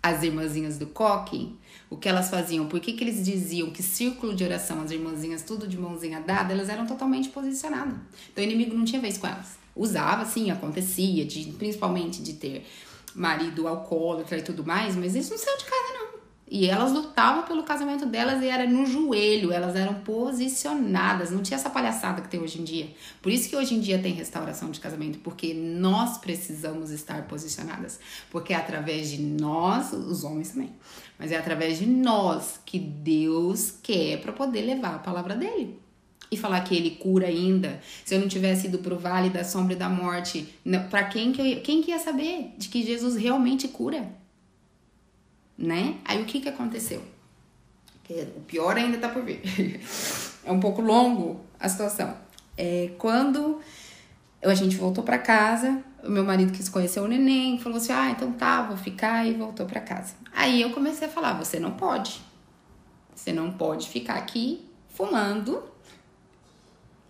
As irmãzinhas do coque, o que elas faziam? Por que eles diziam que círculo de oração, as irmãzinhas tudo de mãozinha dada, elas eram totalmente posicionadas. Então o inimigo não tinha vez com elas. Usava, sim, acontecia, principalmente de ter marido alcoólatra e tudo mais, mas eles não saíam de casa, não. E elas lutavam pelo casamento delas e era no joelho, elas eram posicionadas, não tinha essa palhaçada que tem hoje em dia. Por isso que hoje em dia tem restauração de casamento, porque nós precisamos estar posicionadas. Porque é através de nós, os homens também, mas é através de nós que Deus quer para poder levar a palavra dele. E falar que ele cura ainda. Se eu não tivesse ido pro vale da sombra e da morte, para quem que ia saber de que Jesus realmente cura? Né? Aí o que aconteceu? O pior ainda tá por vir. É um pouco longo a situação. Quando a gente voltou pra casa, o meu marido quis conhecer o neném, falou assim, então tá, vou ficar, e voltou pra casa. Aí eu comecei a falar, você não pode ficar aqui fumando.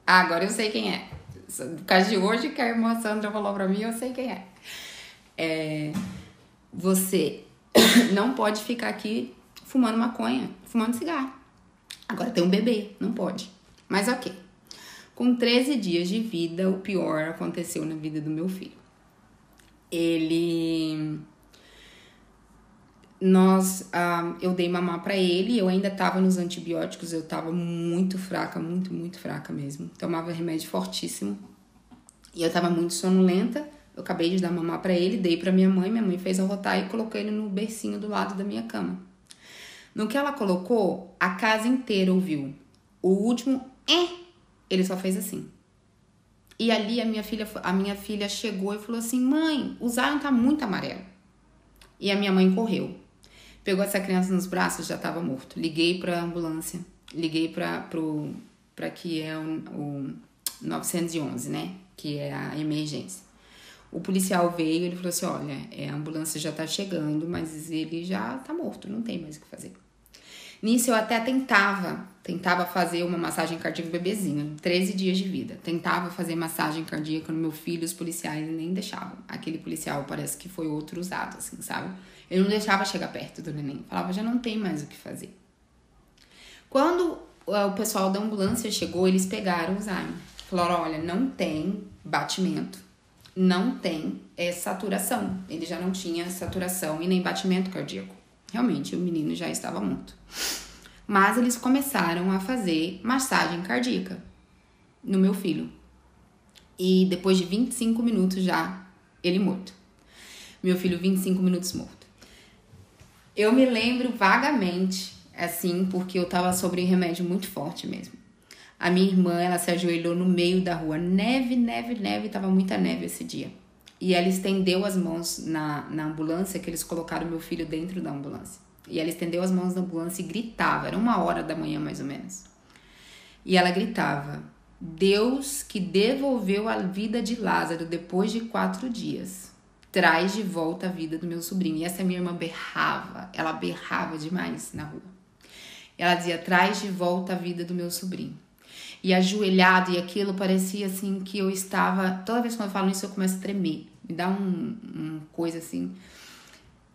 Agora eu sei quem é. No caso de hoje, que a irmã Sandra falou pra mim, eu sei quem é. Você não pode ficar aqui fumando maconha, fumando cigarro. Agora tem um bebê, não pode. Mas ok. Com 13 dias de vida, o pior aconteceu na vida do meu filho. Eu dei mamar pra ele, eu ainda tava nos antibióticos, eu tava muito fraca, muito fraca mesmo. Tomava remédio fortíssimo. E eu tava muito sonolenta. Eu acabei de dar mamar pra ele, dei pra minha mãe fez arrotar e colocou ele no bercinho do lado da minha cama. No que ela colocou, a casa inteira ouviu. O último, ele só fez assim. E ali a minha filha chegou e falou assim, mãe, o Zion tá muito amarelo. E a minha mãe correu. Pegou essa criança nos braços, já tava morto. Liguei pra ambulância, liguei pra que é o 911, né? Que é a emergência. O policial veio, ele falou assim, olha, a ambulância já tá chegando, mas ele já tá morto, não tem mais o que fazer. Nisso eu até tentava fazer uma massagem cardíaca no bebezinho, 13 dias de vida. Tentava fazer massagem cardíaca no meu filho, os policiais nem deixavam. Aquele policial parece que foi outro usado, assim, sabe? Ele não deixava chegar perto do neném, falava, já não tem mais o que fazer. Quando o pessoal da ambulância chegou, eles pegaram o Zion. Falaram, olha, não tem batimento, não tem saturação. Ele já não tinha saturação e nem batimento cardíaco. Realmente, o menino já estava morto. Mas eles começaram a fazer massagem cardíaca no meu filho. E depois de 25 minutos já, ele morto. Meu filho, 25 minutos morto. Eu me lembro vagamente, assim, porque eu tava sobre remédio muito forte mesmo. A minha irmã, ela se ajoelhou no meio da rua. Neve, tava muita neve esse dia. E ela estendeu as mãos na ambulância, que eles colocaram meu filho dentro da ambulância. E ela estendeu as mãos na ambulância e gritava. Era 1h da manhã, mais ou menos. E ela gritava, Deus que devolveu a vida de Lázaro depois de 4 dias, traz de volta a vida do meu sobrinho. E essa minha irmã berrava. Ela berrava demais na rua. Ela dizia, traz de volta a vida do meu sobrinho. E ajoelhado, e aquilo parecia assim que eu estava... Toda vez que eu falo isso, eu começo a tremer. Me dá uma coisa assim.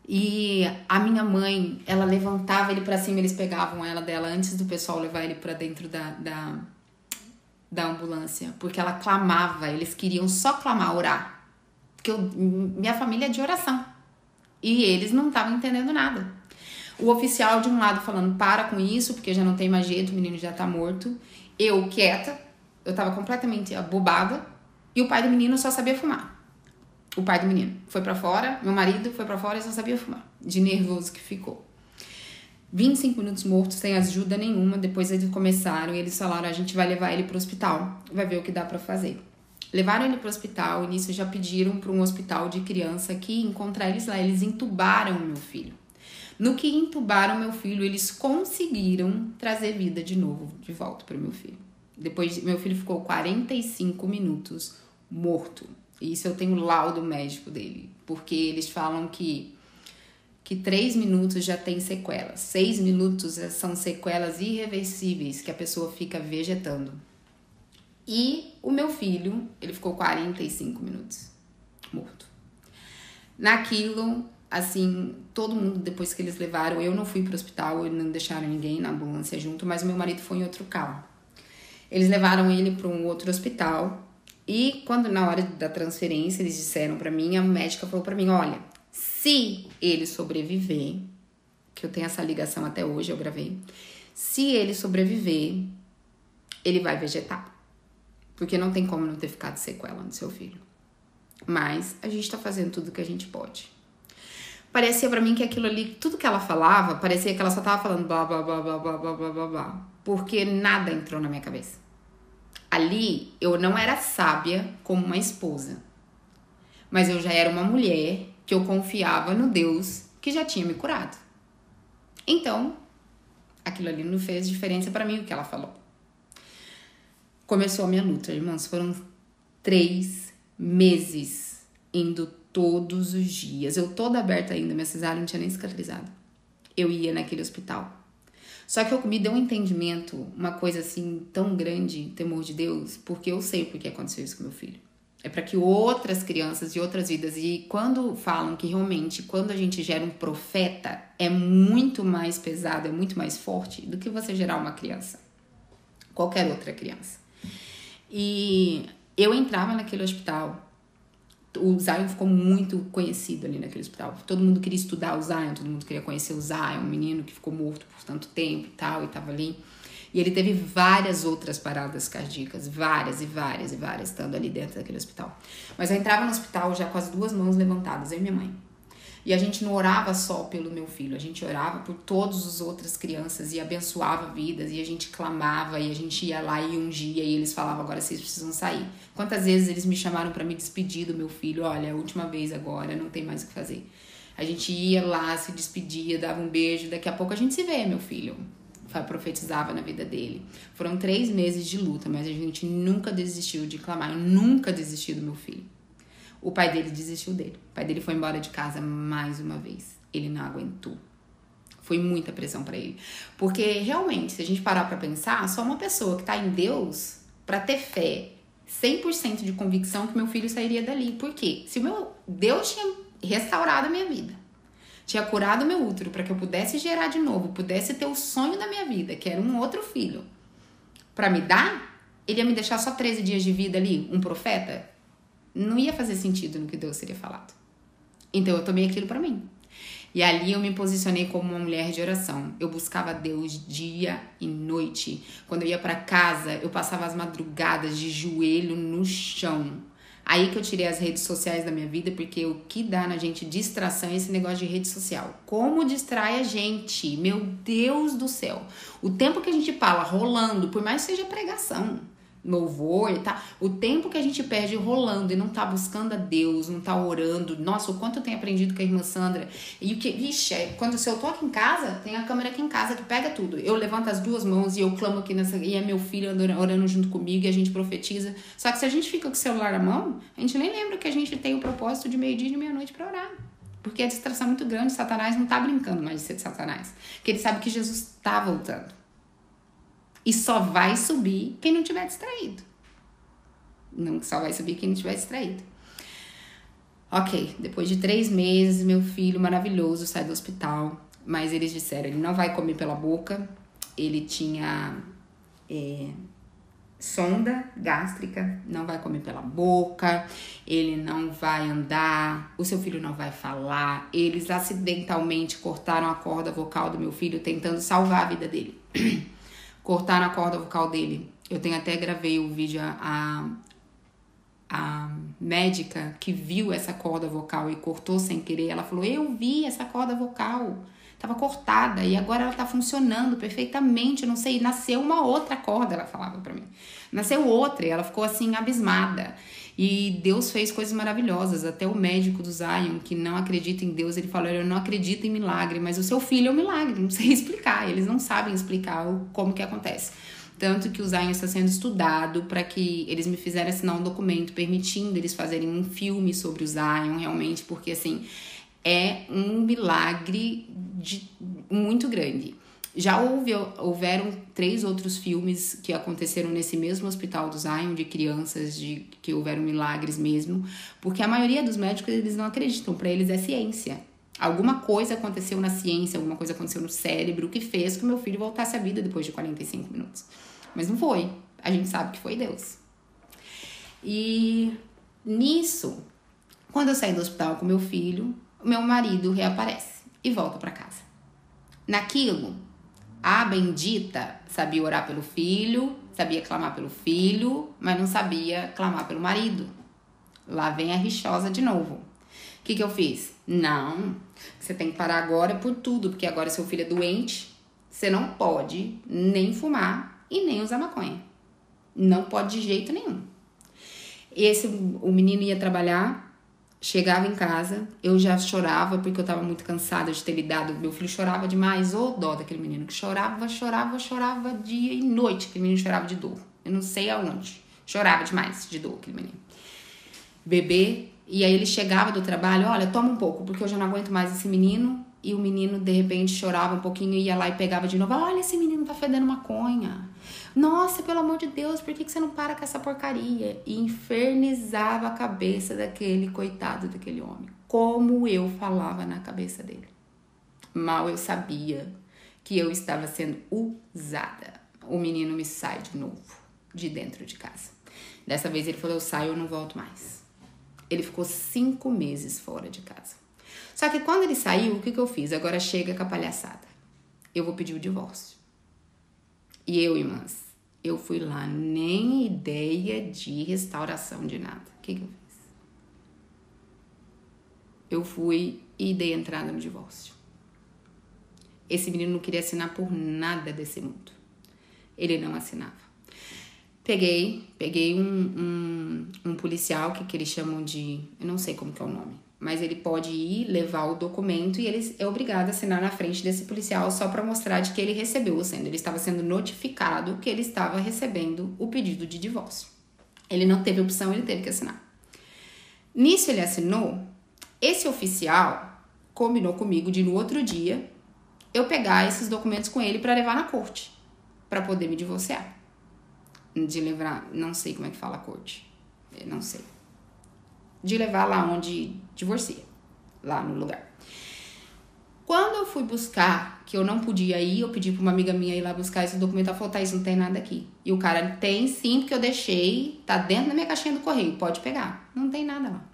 E a minha mãe, ela levantava ele pra cima, eles pegavam ela dela antes do pessoal levar ele pra dentro da ambulância. Porque ela clamava, eles queriam só clamar, orar. Porque minha família é de oração. E eles não estavam entendendo nada. O oficial de um lado falando, para com isso, porque já não tem mais jeito, o menino já tá morto. Eu quieta, eu tava completamente abobada. E o pai do menino só sabia fumar. O pai do menino foi pra fora, meu marido foi pra fora e só sabia fumar. De nervoso que ficou. 25 minutos morto, sem ajuda nenhuma. Depois eles começaram e eles falaram, a gente vai levar ele pro hospital. Vai ver o que dá pra fazer. Levaram ele pro hospital e nisso já pediram pra um hospital de criança aqui encontrar eles lá. Eles entubaram meu filho. No que entubaram meu filho, eles conseguiram trazer vida de novo, de volta para meu filho. Depois, meu filho ficou 45 minutos morto. Isso eu tenho laudo médico dele, porque eles falam que 3 minutos já tem sequelas. 6 minutos são sequelas irreversíveis, que a pessoa fica vegetando. E o meu filho, ele ficou 45 minutos morto. Naquilo... Assim, todo mundo, depois que eles levaram, eu não fui pro hospital, eles não deixaram ninguém na ambulância junto, mas o meu marido foi em outro carro. Eles levaram ele para um outro hospital e quando na hora da transferência eles disseram pra mim, a médica falou pra mim, olha, se ele sobreviver, que eu tenho essa ligação até hoje, eu gravei. Se ele sobreviver, ele vai vegetar. Porque não tem como não ter ficado sequela no seu filho. Mas a gente tá fazendo tudo que a gente pode. Parecia pra mim que aquilo ali, tudo que ela falava, parecia que ela só tava falando blá, blá, blá, blá, blá, blá, blá, blá, blá. Porque nada entrou na minha cabeça. Ali, eu não era sábia como uma esposa. Mas eu já era uma mulher que eu confiava no Deus que já tinha me curado. Então, aquilo ali não fez diferença pra mim o que ela falou. Começou a minha luta, irmãos. Foram 3 meses indo todos os dias. Eu toda aberta ainda, minha cesárea não tinha nem cicatrizado. Eu ia naquele hospital. Só que me deu um entendimento, uma coisa assim tão grande, temor de Deus, porque eu sei por que aconteceu isso com meu filho. É para que outras crianças e outras vidas, e quando falam que realmente, quando a gente gera um profeta, é muito mais pesado, é muito mais forte do que você gerar uma criança. Qualquer outra criança. E eu entrava naquele hospital, o Zion ficou muito conhecido ali naquele hospital. Todo mundo queria estudar o Zion, todo mundo queria conhecer o Zion, um menino que ficou morto por tanto tempo e tal, e tava ali. E ele teve várias outras paradas cardíacas, várias, estando ali dentro daquele hospital. Mas eu entrava no hospital já com as 2 mãos levantadas, eu e minha mãe. E a gente não orava só pelo meu filho, a gente orava por todas as outras crianças e abençoava vidas, e a gente clamava, e a gente ia lá e ungia, e eles falavam, agora vocês precisam sair. Quantas vezes eles me chamaram para me despedir do meu filho, olha, a última vez agora, não tem mais o que fazer. A gente ia lá, se despedia, dava um beijo, daqui a pouco a gente se vê, meu filho. Profetizava na vida dele. Foram 3 meses de luta, mas a gente nunca desistiu de clamar, eu nunca desisti do meu filho. O pai dele desistiu dele. O pai dele foi embora de casa mais uma vez. Ele não aguentou. Foi muita pressão pra ele. Porque, realmente, se a gente parar pra pensar, só uma pessoa que tá em Deus, pra ter fé, 100% de convicção que meu filho sairia dali. Por quê? Se o meu Deus tinha restaurado a minha vida, tinha curado o meu útero pra que eu pudesse gerar de novo, pudesse ter o sonho da minha vida, que era um outro filho, pra me dar, ele ia me deixar só 13 dias de vida ali, um profeta? Não ia fazer sentido no que Deus teria falado. Então eu tomei aquilo pra mim. E ali eu me posicionei como uma mulher de oração. Eu buscava Deus dia e noite. Quando eu ia pra casa, eu passava as madrugadas de joelho no chão. Aí que eu tirei as redes sociais da minha vida, porque o que dá na gente distração é esse negócio de rede social. Como distrai a gente? Meu Deus do céu. O tempo que a gente fala rolando, por mais que seja pregação, louvor e tal, o tempo que a gente perde rolando e não tá buscando a Deus, não tá orando. Nossa, o quanto eu tenho aprendido com a irmã Sandra. E o que, vixe, se eu tô aqui em casa, tem a câmera aqui em casa que pega tudo. Eu levanto as 2 mãos e eu clamo aqui nessa, e é meu filho orando junto comigo e a gente profetiza. Só que se a gente fica com o celular na mão, a gente nem lembra que a gente tem o propósito de meio-dia e de meia-noite pra orar. Porque a distração é muito grande, Satanás não tá brincando mais de ser de Satanás. Porque ele sabe que Jesus tá voltando. E só vai subir quem não tiver distraído. Não só vai subir quem não tiver distraído. Ok, depois de 3 meses, meu filho maravilhoso sai do hospital. Mas eles disseram, ele não vai comer pela boca. Ele tinha sonda gástrica, não vai comer pela boca. Ele não vai andar, o seu filho não vai falar. Eles acidentalmente cortaram a corda vocal do meu filho, tentando salvar a vida dele. Cortaram a corda vocal dele. Eu até gravei o vídeo, a médica que viu essa corda vocal e cortou sem querer, ela falou, eu vi essa corda vocal, tava cortada e agora ela tá funcionando perfeitamente, eu não sei, nasceu uma outra corda, ela falava pra mim. Nasceu outra e ela ficou assim, abismada. E Deus fez coisas maravilhosas. Até o médico do Zion, que não acredita em Deus, ele falou, eu não acredito em milagre, mas o seu filho é um milagre, não sei explicar. Eles não sabem explicar como que acontece. Tanto que o Zion está sendo estudado para que eles me fizeram assinar um documento permitindo eles fazerem um filme sobre o Zion, realmente, porque assim, é um milagre muito grande. Já houveram 3 outros filmes que aconteceram nesse mesmo hospital do Zion, de crianças, que houveram milagres mesmo, porque a maioria dos médicos, eles não acreditam, para eles é ciência. Alguma coisa aconteceu na ciência, alguma coisa aconteceu no cérebro que fez que o meu filho voltasse à vida depois de 45 minutos. Mas não foi, a gente sabe que foi Deus. E nisso, quando eu saí do hospital com meu filho, meu marido reaparece e volta para casa. Naquilo, a bendita sabia orar pelo filho, sabia clamar pelo filho, mas não sabia clamar pelo marido. Lá vem a rixosa de novo. O que eu fiz? Não, você tem que parar agora por tudo, porque agora seu filho é doente, você não pode nem fumar e nem usar maconha. Não pode de jeito nenhum. O menino ia trabalhar, chegava em casa, eu já chorava porque eu tava muito cansada de ter lidado. Meu filho chorava demais, dó daquele menino que chorava dia e noite. Aquele menino chorava de dor, eu não sei aonde. Chorava demais de dor, aquele menino. Bebê, e aí ele chegava do trabalho, olha, toma um pouco, porque eu já não aguento mais esse menino. E o menino, de repente, chorava um pouquinho, ia lá e pegava de novo. Olha, esse menino tá fedendo maconha. Nossa, pelo amor de Deus, por que você não para com essa porcaria? E infernizava a cabeça daquele coitado daquele homem. Como eu falava na cabeça dele. Mal eu sabia que eu estava sendo usada. O menino me sai de novo, de dentro de casa. Dessa vez ele falou, eu saio, eu não volto mais. Ele ficou 5 meses fora de casa. Só que quando ele saiu, o que eu fiz? Agora chega com a palhaçada. Eu vou pedir o divórcio. E eu, irmãs, eu fui lá, nem ideia de restauração de nada. O que eu fiz? Eu fui e dei entrada no divórcio. Esse menino não queria assinar por nada desse mundo. Ele não assinava. Peguei um policial, que eles chamam de... Eu não sei como que é o nome. Mas ele pode ir levar o documento e ele é obrigado a assinar na frente desse policial só para mostrar de que ele recebeu, ele estava sendo notificado que ele estava recebendo o pedido de divórcio. Ele não teve opção, ele teve que assinar. Nisso ele assinou, esse oficial combinou comigo de no outro dia eu pegar esses documentos com ele para levar na corte, para poder me divorciar. De levar, não sei como é que fala a corte, não sei. De levar lá onde divorcia, lá no lugar. Quando eu fui buscar, que eu não podia ir, eu pedi pra uma amiga minha ir lá buscar esse documento, ela falou, Thaís, não tem nada aqui. E o cara, tem sim, porque eu deixei, tá dentro da minha caixinha do correio, pode pegar. Não tem nada lá.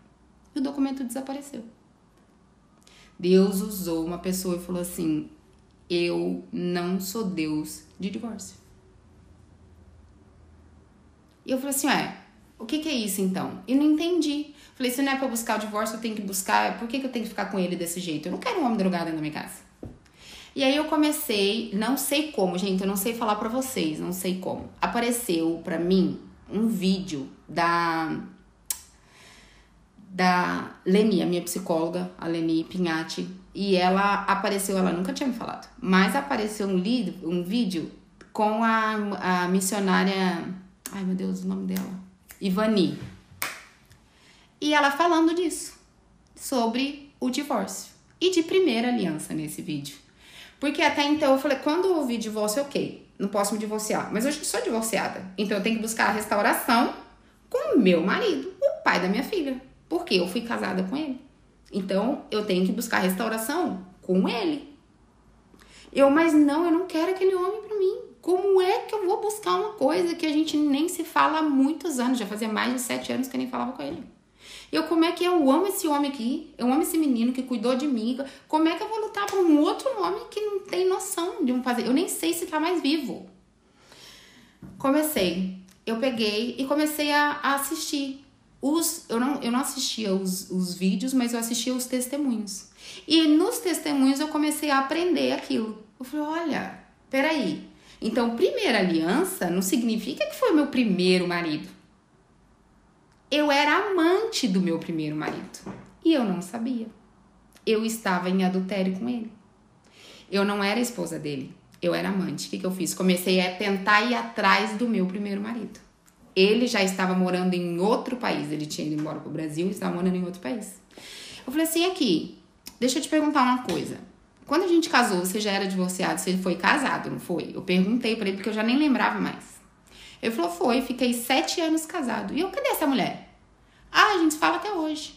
E o documento desapareceu. Deus usou uma pessoa e falou assim, eu não sou Deus de divórcio. E eu falei assim, o que é isso então? E não entendi. Falei, se não é pra buscar o divórcio, eu tenho que buscar, por que eu tenho que ficar com ele desse jeito? Eu não quero um homem drogado dentro da minha casa. E aí eu comecei, não sei como, gente, eu não sei falar pra vocês, não sei como. Apareceu pra mim um vídeo da Leni, a minha psicóloga, a Leni Pinhatti, e ela apareceu, ela nunca tinha me falado, mas apareceu um vídeo com a missionária, ai meu Deus, o nome dela, Ivani. E ela falando disso, sobre o divórcio. E de primeira aliança nesse vídeo. Porque até então eu falei, quando eu ouvi divórcio, ok, não posso me divorciar. Mas eu já sou divorciada. Então eu tenho que buscar a restauração com o meu marido, o pai da minha filha. Porque eu fui casada com ele. Então eu tenho que buscar a restauração com ele. Mas não, eu não quero aquele homem pra mim. Como é que eu vou buscar uma coisa que a gente nem se fala há muitos anos? Já fazia mais de 7 anos que eu nem falava com ele. Como é que eu amo esse homem aqui? Eu amo esse menino que cuidou de mim. Como é que eu vou lutar por um outro homem que não tem noção de fazer? Eu nem sei se tá mais vivo. Eu peguei e comecei a assistir. Eu não assistia os vídeos, mas eu assistia os testemunhos. E nos testemunhos eu comecei a aprender aquilo. Eu falei, olha, peraí. Então, primeira aliança não significa que foi o meu primeiro marido. Eu era amante do meu primeiro marido. E eu não sabia. Eu estava em adultério com ele. Eu não era esposa dele. Eu era amante. O que eu fiz? Comecei a tentar ir atrás do meu primeiro marido. Ele já estava morando em outro país. Ele tinha ido embora pro Brasil e estava morando em outro país. Eu falei assim, aqui, deixa eu te perguntar uma coisa. Quando a gente casou, você já era divorciado? Você foi casado, não foi? Eu perguntei pra ele porque eu já nem lembrava mais. Ele falou, foi, fiquei 7 anos casado. E eu, cadê essa mulher? A gente fala até hoje.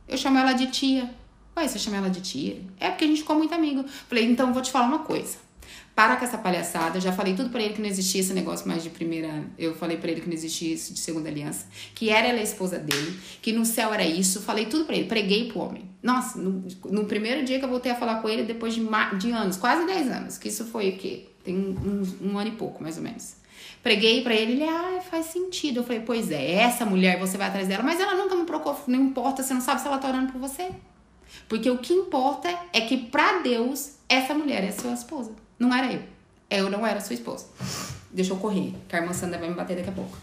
Eu chamo ela de tia. Ué, você chama ela de tia? É porque a gente ficou muito amigo. Falei, então vou te falar uma coisa. Para com essa palhaçada. Já falei tudo pra ele que não existia esse negócio mais de primeira... Eu falei pra ele que não existia isso de segunda aliança. Que era ela a esposa dele. Que no céu era isso. Falei tudo pra ele. Preguei pro homem. Nossa, no primeiro dia que eu voltei a falar com ele, depois de anos, quase 10 anos. Que isso foi o quê? Tem um ano e pouco, mais ou menos. Preguei pra ele, faz sentido. Eu falei, pois é, essa mulher, você vai atrás dela, mas ela nunca me procurou, não importa, você não sabe se ela tá orando por você. Porque o que importa é que pra Deus, essa mulher é sua esposa. Não era eu. Eu não era sua esposa. Deixa eu correr, que a irmã Sandra vai me bater daqui a pouco.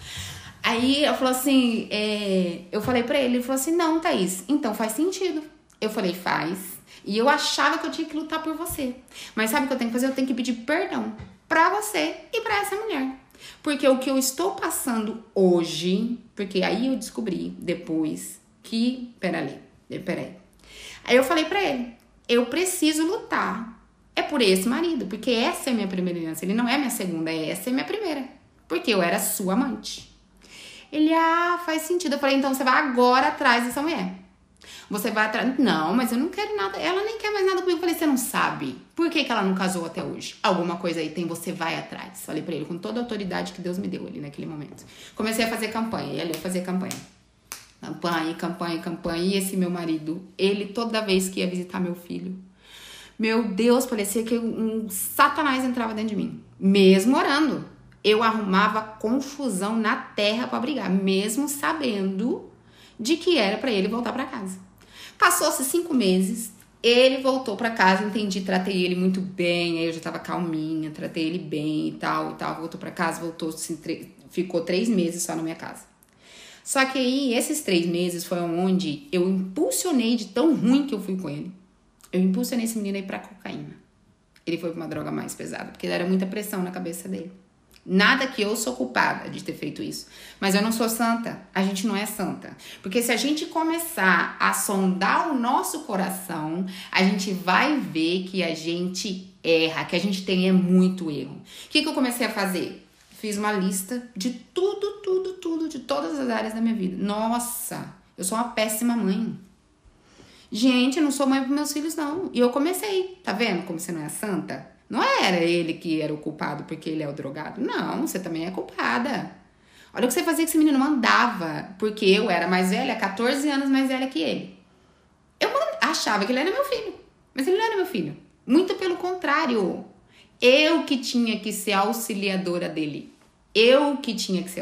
Aí eu falei assim, eu falei pra ele falou assim, não, Thaís, então faz sentido. Eu falei, faz. E eu achava que eu tinha que lutar por você. Mas sabe o que eu tenho que fazer? Eu tenho que pedir perdão pra você e pra essa mulher. Porque o que eu estou passando hoje, porque aí eu descobri depois que, peraí. Aí eu falei pra ele, eu preciso lutar. É por esse marido, porque essa é minha primeira aliança. Ele não é minha segunda, essa é minha primeira. Porque eu era sua amante. Ele, faz sentido. Eu falei, então você vai agora atrás dessa mulher. Você vai atrás. Não, mas eu não quero nada. Ela nem quer mais nada comigo. Eu falei, você não sabe. Por que ela não casou até hoje? Alguma coisa aí tem, você vai atrás. Falei pra ele, com toda a autoridade que Deus me deu ali naquele momento. Comecei a fazer campanha. E ali eu fazia campanha. Campanha. E esse meu marido, ele toda vez que ia visitar meu filho, meu Deus, parecia que um satanás entrava dentro de mim. Mesmo orando. Eu arrumava confusão na terra pra brigar. Mesmo sabendo de que era pra ele voltar pra casa. Passou-se 5 meses, ele voltou pra casa, entendi, tratei ele muito bem, aí eu já tava calminha, tratei ele bem e tal, voltou pra casa, ficou 3 meses só na minha casa. Só que aí, esses 3 meses foi onde eu impulsionei de tão ruim que eu fui com ele. Eu impulsionei esse menino aí pra cocaína. Ele foi pra uma droga mais pesada, porque era muita pressão na cabeça dele. Nada que eu sou culpada de ter feito isso. Mas eu não sou santa. A gente não é santa. Porque se a gente começar a sondar o nosso coração, a gente vai ver que a gente erra, que a gente tem muito erro. O que eu comecei a fazer? Fiz uma lista de tudo, de todas as áreas da minha vida. Nossa, eu sou uma péssima mãe. Gente, eu não sou mãe para meus filhos, não. E eu comecei. Tá vendo como você não é santa? Não era ele que era o culpado porque ele é o drogado. Não, você também é culpada. Olha o que você fazia que esse menino mandava. Porque eu era mais velha, 14 anos mais velha que ele. Eu achava que ele era meu filho. Mas ele não era meu filho. Muito pelo contrário. Eu que tinha que ser auxiliadora dele. Eu que tinha que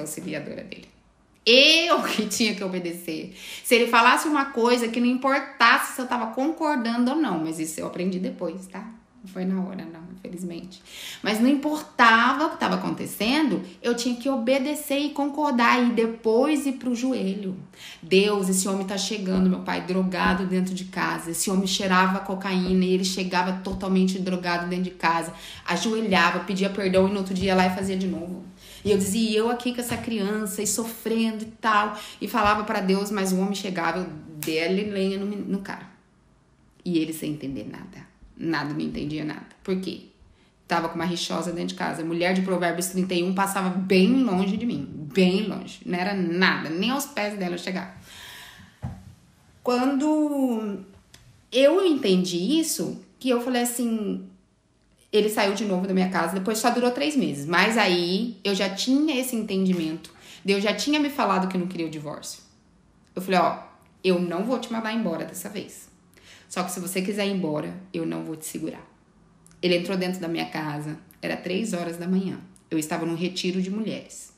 obedecer. Se ele falasse uma coisa que não importasse se eu tava concordando ou não. Mas isso eu aprendi depois, tá? Não foi na hora, não, infelizmente. Mas não importava o que estava acontecendo, eu tinha que obedecer e concordar e depois ir pro joelho. Deus, esse homem tá chegando, meu pai, drogado dentro de casa. Esse homem cheirava cocaína e ele chegava totalmente drogado dentro de casa. Ajoelhava, pedia perdão e no outro dia ia lá e fazia de novo. E eu dizia, eu aqui com essa criança e sofrendo e tal. E falava para Deus, mas o homem chegava, eu dei lenha no cara. E ele sem entender nada. Nada, não entendia nada. Por quê? Tava com uma rixosa dentro de casa. A mulher de Provérbios 31 passava bem longe de mim. Bem longe. Não era nada. Nem aos pés dela chegar. Quando eu entendi isso, que eu falei assim... Ele saiu de novo da minha casa. Depois só durou 3 meses. Mas aí eu já tinha esse entendimento. Deus já tinha me falado que não queria o divórcio. Eu falei, eu não vou te mandar embora dessa vez. Só que se você quiser ir embora, eu não vou te segurar. Ele entrou dentro da minha casa, era 3 horas da manhã. Eu estava num retiro de mulheres.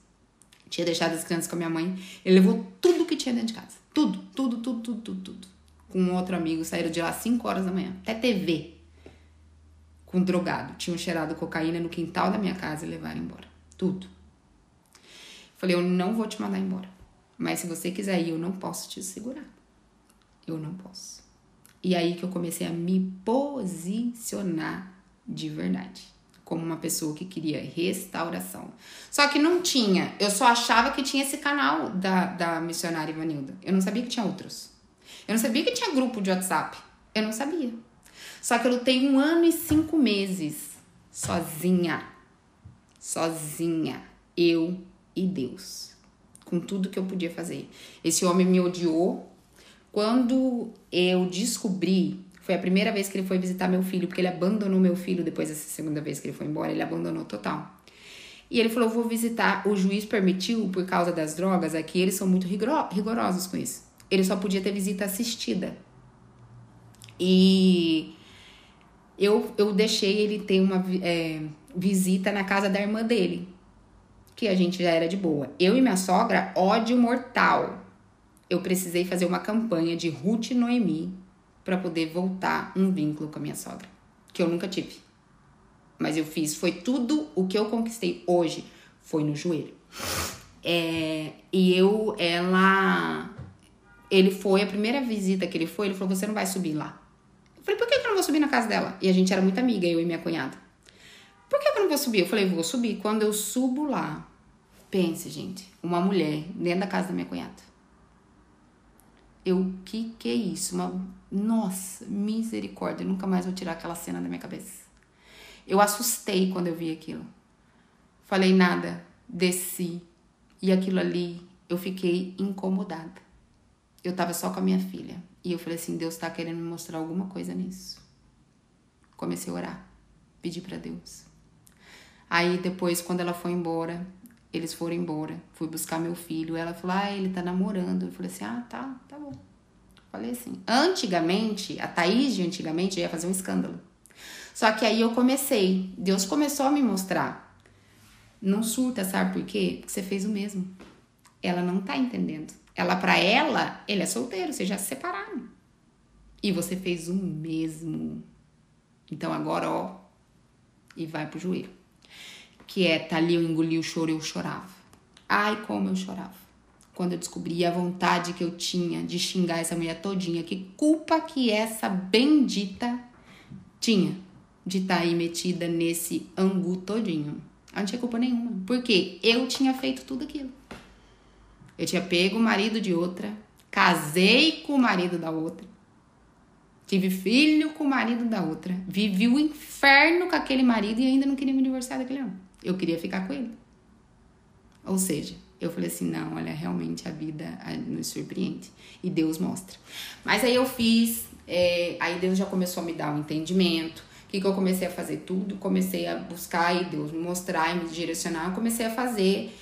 Tinha deixado as crianças com a minha mãe. Ele levou tudo que tinha dentro de casa. Tudo. Com um outro amigo, saíram de lá 5 horas da manhã. Até TV. Com um drogado. Tinham cheirado cocaína no quintal da minha casa e levaram embora. Tudo. Falei, eu não vou te mandar embora. Mas se você quiser ir, eu não posso te segurar. Eu não posso. E aí que eu comecei a me posicionar de verdade. Como uma pessoa que queria restauração. Só que não tinha. Eu só achava que tinha esse canal da missionária Ivanilda. Eu não sabia que tinha outros. Eu não sabia que tinha grupo de WhatsApp. Eu não sabia. Só que eu lutei 1 ano e 5 meses. Sozinha. Eu e Deus. Com tudo que eu podia fazer. Esse homem me odiou. Quando eu descobri, Foi a primeira vez que ele foi visitar meu filho, porque ele abandonou meu filho depois dessa segunda vez que ele foi embora, ele abandonou total. E ele falou, vou visitar, o juiz permitiu, por causa das drogas, aqui eles são muito rigorosos com isso. Ele só podia ter visita assistida. E eu deixei ele ter uma visita na casa da irmã dele, que a gente já era de boa. Eu e minha sogra, ódio mortal. Eu precisei fazer uma campanha de Ruth e Noemi para poder voltar um vínculo com a minha sogra, que eu nunca tive. Mas eu fiz, foi tudo o que eu conquistei hoje, foi no joelho. Ele foi, a primeira visita que ele foi, ele falou, você não vai subir lá. Eu falei, por que eu não vou subir na casa dela? E a gente era muito amiga, eu e minha cunhada. Por que eu não vou subir? Eu falei, vou subir. Quando eu subo lá, pense, gente, uma mulher dentro da casa da minha cunhada. Que é isso? Nossa, misericórdia, nunca mais vou tirar aquela cena da minha cabeça. Eu assustei quando eu vi aquilo. Falei nada, desci. E aquilo ali, eu fiquei incomodada. Eu tava só com a minha filha. E eu falei assim, Deus tá querendo me mostrar alguma coisa nisso. Comecei a orar. Pedi pra Deus. Aí depois, quando ela foi embora, eles foram embora. Fui buscar meu filho. Ela falou, ele tá namorando. Eu falei assim, tá bom. Falei assim. Antigamente, a Thaís de antigamente ia fazer um escândalo. Só que aí eu comecei. Deus começou a me mostrar. Não surta, sabe por quê? Porque você fez o mesmo. Ela não tá entendendo. Pra ela, ele é solteiro. Vocês já se separaram. E você fez o mesmo. Então agora, e vai pro joelho. Que tá ali, eu engoli o choro, eu chorava. Ai, como eu chorava. Quando eu descobri a vontade que eu tinha de xingar essa mulher todinha. Que culpa que essa bendita tinha de estar aí metida nesse angu todinho. Ela não tinha culpa nenhuma. Porque eu tinha feito tudo aquilo. Eu tinha pego o marido de outra. Casei com o marido da outra. Tive filho com o marido da outra. Vivi o inferno com aquele marido e ainda não queria me divorciar daquele homem. Eu queria ficar com ele. Ou seja, eu falei assim, não, olha, realmente a vida nos surpreende. E Deus mostra. Mas aí eu fiz, aí Deus já começou a me dar um entendimento. O que eu comecei a fazer? Tudo. Comecei a buscar e Deus me mostrar e me direcionar. Eu comecei a fazer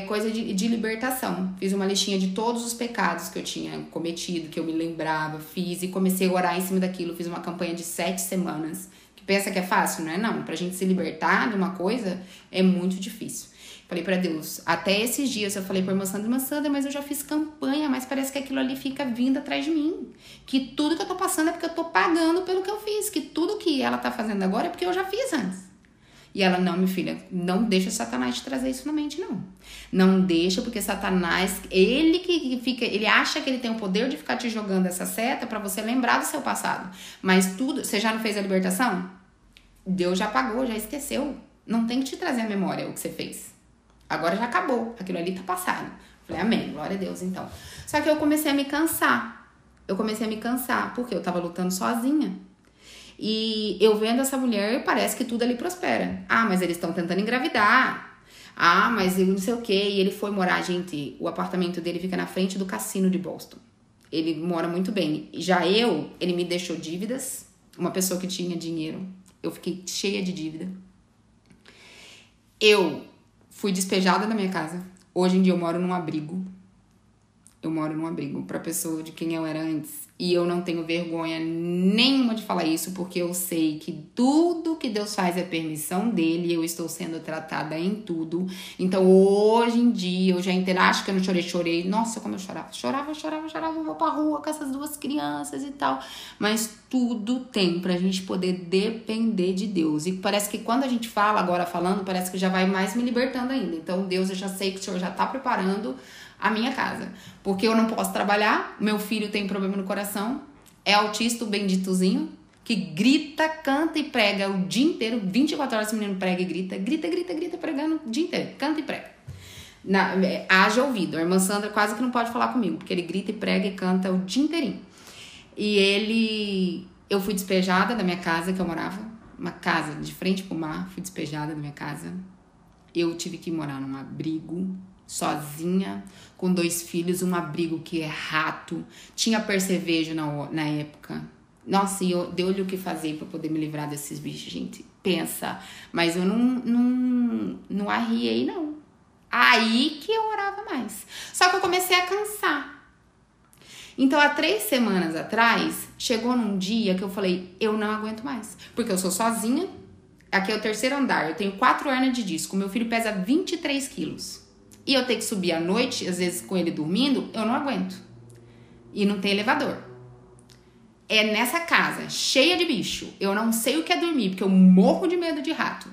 coisa de libertação. Fiz uma listinha de todos os pecados que eu tinha cometido, que eu me lembrava, fiz e comecei a orar em cima daquilo. Fiz uma campanha de 7 semanas. Que pensa que é fácil? Não é não. Pra gente se libertar de uma coisa é muito difícil. Falei pra Deus, até esses dias eu falei pra irmã Sandra, mas eu já fiz campanha, mas parece que aquilo ali fica vindo atrás de mim. Que tudo que eu tô passando é porque eu tô pagando pelo que eu fiz. Que tudo que ela tá fazendo agora é porque eu já fiz antes. E ela, não, minha filha, não deixa Satanás te trazer isso na mente, não. Não deixa, porque Satanás, ele acha que ele tem o poder de ficar te jogando essa seta pra você lembrar do seu passado. Mas tudo, você já não fez a libertação? Deus já pagou, já esqueceu. Não tem que te trazer a memória o que você fez. Agora já acabou, aquilo ali tá passado. Falei, amém, glória a Deus, então. Só que eu comecei a me cansar. Porque eu tava lutando sozinha. E eu vendo essa mulher, parece que tudo ali prospera. Mas eles estão tentando engravidar. Mas ele não sei o quê. E ele foi morar, gente, o apartamento dele fica na frente do cassino de Boston. Ele mora muito bem. Ele me deixou dívidas. Uma pessoa que tinha dinheiro. Eu fiquei cheia de dívida. Eu fui despejada da minha casa. Hoje em dia eu moro num abrigo. Pra pessoa de quem eu era antes. E eu não tenho vergonha nenhuma de falar isso, porque eu sei que tudo que Deus faz é permissão dele, e eu estou sendo tratada em tudo. Então, hoje em dia, eu já entendo, acho que eu não chorei. Nossa, como eu chorava. Chorava, eu vou pra rua com essas 2 crianças e tal. Mas tudo tem pra gente poder depender de Deus. E parece que quando a gente fala, agora falando, parece que já vai mais me libertando ainda. Então, Deus, eu já sei que o Senhor já tá preparando a minha casa, porque eu não posso trabalhar, meu filho tem problema no coração, é autista, o benditozinho, que grita, canta e prega o dia inteiro, 24 horas esse menino prega e grita, pregando o dia inteiro, canta e prega. Haja ouvido, a irmã Sandra quase que não pode falar comigo, porque ele grita e prega e canta o dia inteirinho. E eu fui despejada da minha casa que eu morava, uma casa de frente pro mar, fui despejada da minha casa, eu tive que morar num abrigo, sozinha, com 2 filhos, um abrigo que é rato, tinha percevejo na época, Nossa, e deu-lhe o que fazer pra poder me livrar desses bichos, gente. Pensa. Mas eu não arriei, não. Aí que eu orava mais. Só que eu comecei a cansar. Então, há 3 semanas atrás, chegou num dia que eu falei, eu não aguento mais. Porque eu sou sozinha. Aqui é o 3º andar. Eu tenho 4 hernias de disco. Meu filho pesa 23 quilos. E eu tenho que subir à noite, às vezes com ele dormindo, eu não aguento. E não tem elevador. É nessa casa, cheia de bicho. Eu não sei o que é dormir, porque eu morro de medo de rato.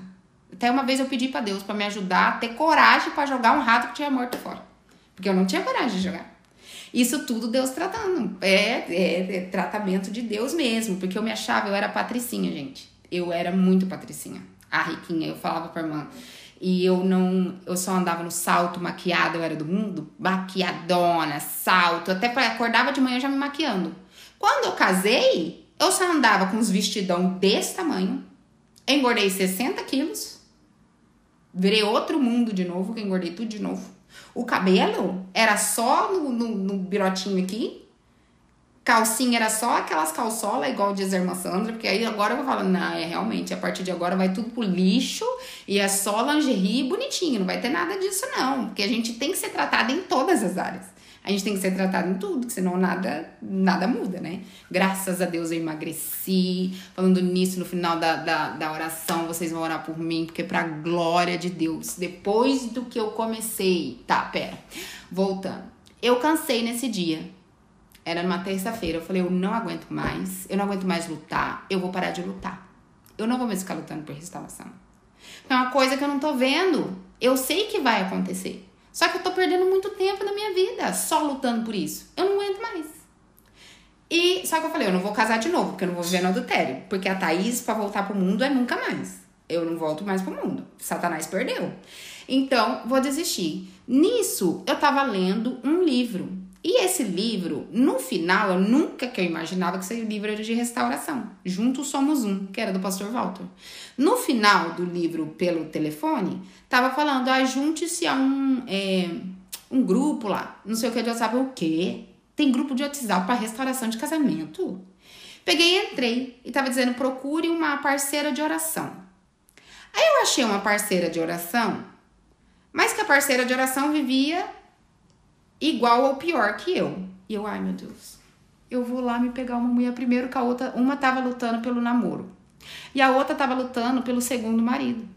Até uma vez eu pedi pra Deus pra me ajudar a ter coragem pra jogar um rato que tinha morto fora. Porque eu não tinha coragem de jogar. Isso tudo Deus tratando. É tratamento de Deus mesmo. Porque eu me achava, eu era patricinha, gente. Eu era muito patricinha. A riquinha, eu falava pra irmã. E eu só andava no salto, maquiada, eu era do mundo. Maquiadona, salto. Até acordava de manhã já me maquiando. Quando eu casei, eu só andava com uns vestidão desse tamanho. Engordei 60 quilos. Virei outro mundo de novo, que engordei tudo de novo. O cabelo era só no birotinho aqui. Calcinha era só aquelas calçolas, igual diz a irmã Sandra. Porque aí agora eu vou falar, não, realmente, a partir de agora vai tudo pro lixo. E é só lingerie bonitinho, não vai ter nada disso não. Porque a gente tem que ser tratada em todas as áreas. A gente tem que ser tratado em tudo, senão nada muda, né? Graças a Deus eu emagreci. Falando nisso, no final da oração, vocês vão orar por mim, porque pra glória de Deus, depois do que eu comecei... Tá, pera. Voltando. Eu cansei nesse dia. Era numa terça-feira. Eu falei, eu não aguento mais. Eu não aguento mais lutar. Eu vou parar de lutar. Eu não vou mais ficar lutando por restauração. É uma coisa que eu não tô vendo. Eu sei que vai acontecer. Só que eu tô perdendo muito tempo da minha vida só lutando por isso. Eu não aguento mais. Só que eu falei, eu não vou casar de novo, porque eu não vou viver no adultério. Porque a Thaís, pra voltar pro mundo, é nunca mais. Eu não volto mais pro mundo. Satanás perdeu. Então, vou desistir. Nisso, eu tava lendo um livro. E esse livro, no final, eu imaginava que esse livro era de restauração. Juntos Somos Um, que era do pastor Walter. No final do livro, pelo telefone, tava falando, junte-se a um grupo lá, não sei o que de WhatsApp. O quê? Tem grupo de WhatsApp para restauração de casamento? Peguei e entrei e tava dizendo, procure uma parceira de oração. Aí eu achei uma parceira de oração, mas que a parceira de oração vivia igual ou pior que eu. E eu, ai meu Deus, eu vou lá me pegar uma mulher primeiro que a outra, uma tava lutando pelo namoro. E a outra tava lutando pelo segundo marido.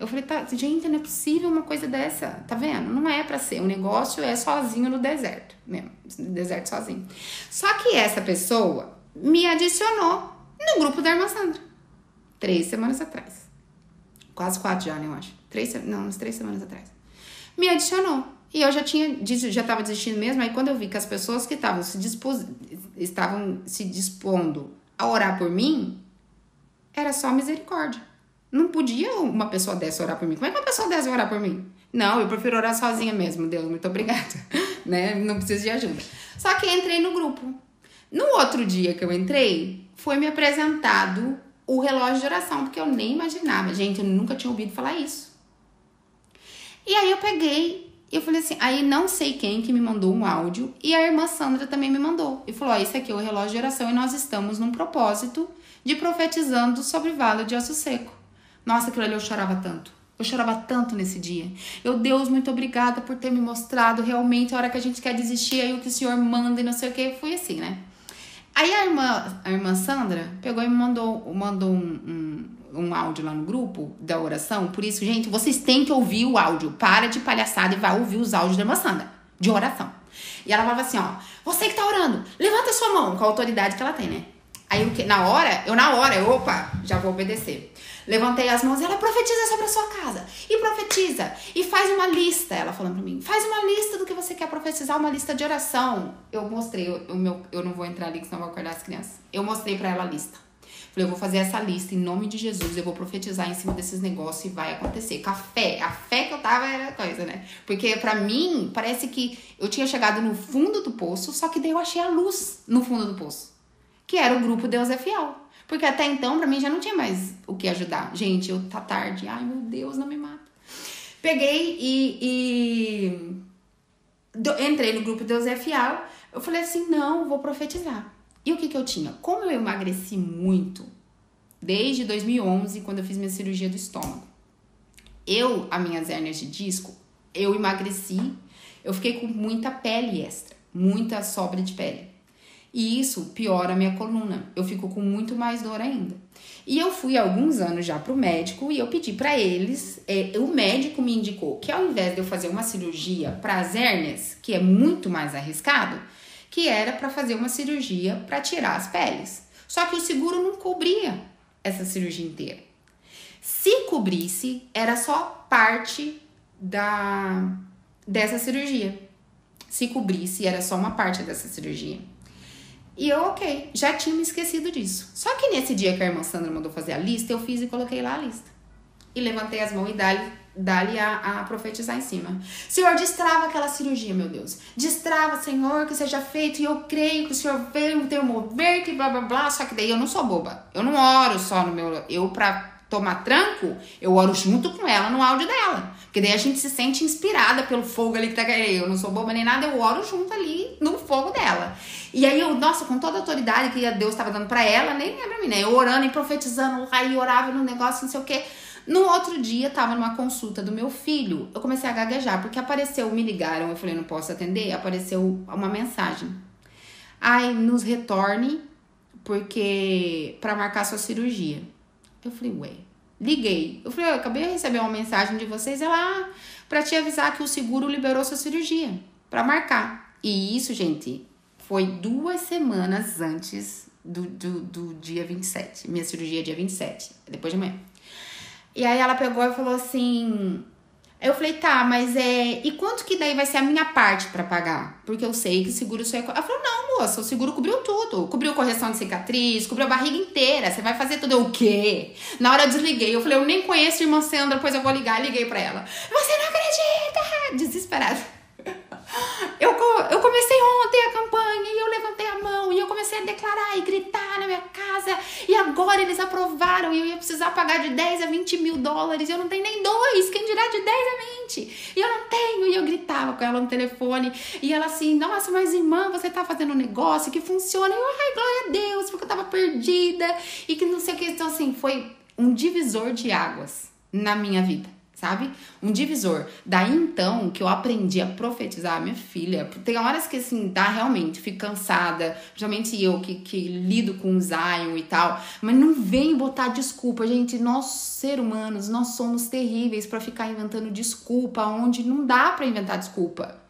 Eu falei, tá, gente, não é possível uma coisa dessa, tá vendo? Não é pra ser, o negócio é sozinho no deserto, mesmo, no deserto sozinho. Só que essa pessoa me adicionou no grupo da irmã Sandra, 3 semanas atrás. Quase 4 já, né, eu acho. Umas 3 semanas atrás. Me adicionou. E eu já tava desistindo mesmo, aí quando eu vi que as pessoas que estavam se dispondo a orar por mim, era só misericórdia. Não podia uma pessoa dessa orar por mim. Como é que uma pessoa dessa vai orar por mim? Não, eu prefiro orar sozinha mesmo. Deus, muito obrigada. Né? Não preciso de ajuda. Só que entrei no grupo. No outro dia que eu entrei, foi me apresentado o relógio de oração, porque eu nem imaginava. Gente, eu nunca tinha ouvido falar isso. E aí eu peguei, eu falei assim, aí não sei quem que me mandou um áudio, e a irmã Sandra também me mandou. E falou, esse aqui é o relógio de oração e nós estamos num propósito de profetizando sobre Vale de Osso Seco. Nossa, aquilo ali eu chorava tanto. Eu chorava tanto nesse dia. Deus, muito obrigada por ter me mostrado realmente a hora que a gente quer desistir, aí o que o Senhor manda e não sei o que. Foi assim, né? Aí a irmã Sandra pegou e me mandou um áudio lá no grupo da oração. Por isso, gente, vocês têm que ouvir o áudio. Para de palhaçada e vai ouvir os áudios da irmã Sandra, de oração. E ela falava assim, ó, você que tá orando, levanta a sua mão, com a autoridade que ela tem, né? Aí, na hora, opa, já vou obedecer. Levantei as mãos e ela profetiza sobre a sua casa. E profetiza. E faz uma lista, ela falando pra mim. Faz uma lista do que você quer profetizar, uma lista de oração. Eu mostrei, eu não vou entrar ali, senão vou acordar as crianças. Eu mostrei pra ela a lista. Falei, eu vou fazer essa lista em nome de Jesus. Eu vou profetizar em cima desses negócios e vai acontecer. Com a fé que eu tava era coisa, né? Porque pra mim, parece que eu tinha chegado no fundo do poço, só que daí eu achei a luz no fundo do poço. Que era o grupo Deus é Fiel. Porque até então, pra mim, já não tinha mais o que ajudar. Gente, tá tarde. Ai, meu Deus, não me mata. Peguei e entrei no grupo Deus é Fiel. Eu falei assim, não, vou profetizar. E o que eu tinha? Como eu emagreci muito, desde 2011, quando eu fiz minha cirurgia do estômago, as minhas hérnias de disco, eu emagreci, eu fiquei com muita pele extra, muita sobra de pele. E isso piora a minha coluna, eu fico com muito mais dor ainda. E eu fui há alguns anos já pro médico e eu pedi pra eles, o médico me indicou que ao invés de eu fazer uma cirurgia para as hérnias, que é muito mais arriscado, que era para fazer uma cirurgia para tirar as peles. Só que o seguro não cobria essa cirurgia inteira. Se cobrisse, era só parte dessa cirurgia. Se cobrisse, era só uma parte dessa cirurgia. E eu, ok, já tinha me esquecido disso. Só que nesse dia que a irmã Sandra mandou fazer a lista, eu fiz e coloquei lá a lista. E levantei as mãos e dali a profetizar em cima. Senhor, destrava aquela cirurgia, meu Deus. Destrava, Senhor, que seja feito. E eu creio que o Senhor veio ter um mover, que blá, blá, blá. Só que daí eu não sou boba. Eu não oro só no meu... Eu, pra tomar tranco, eu oro junto com ela no áudio dela. Porque daí a gente se sente inspirada pelo fogo ali que tá caindo. Eu não sou boba nem nada, eu oro junto ali no fogo dela. E aí eu, nossa, com toda a autoridade que Deus tava dando pra ela, nem é pra mim, né? Eu orando e profetizando, aí orava no negócio, não sei o quê. No outro dia, tava numa consulta do meu filho, eu comecei a gaguejar, porque me ligaram, eu falei, não posso atender, apareceu uma mensagem. Ai, nos retorne, porque pra marcar sua cirurgia. Eu falei, ué, liguei. Eu falei, eu acabei de receber uma mensagem de vocês, pra te avisar que o seguro liberou sua cirurgia, pra marcar. E isso, gente, foi 2 semanas antes do dia 27. Minha cirurgia é dia 27, depois de amanhã. E aí ela pegou e falou assim... Eu falei, tá, mas e quanto que daí vai ser a minha parte pra pagar? Porque eu sei que o seguro só é... Ela falou, não, moça, o seguro cobriu tudo. Cobriu correção de cicatriz, cobriu a barriga inteira. Você vai fazer tudo. Eu, o quê? Na hora eu desliguei. Eu falei, eu nem conheço a irmã Sandra, depois eu vou ligar. Liguei pra ela. Você não acredita! Desesperada. Eu comecei ontem a campanha e eu levantei a mão e eu comecei a declarar e gritar na minha casa e agora eles aprovaram e eu ia precisar pagar de 10 a 20 mil dólares e eu não tenho nem 2, quem dirá de 10 a 20 e eu não tenho, e eu gritava com ela no telefone e ela assim, nossa, mas irmã, você tá fazendo um negócio que funciona e eu, ai, glória a Deus, porque eu tava perdida e que não sei o que, então assim, foi um divisor de águas na minha vida. Sabe? Um divisor. Daí então que eu aprendi a profetizar, minha filha. Tem horas que assim, realmente, fico cansada. Principalmente eu que lido com o Zion e tal. Mas não vem botar desculpa, gente. Nós, seres humanos, nós somos terríveis pra ficar inventando desculpa onde não dá pra inventar desculpa.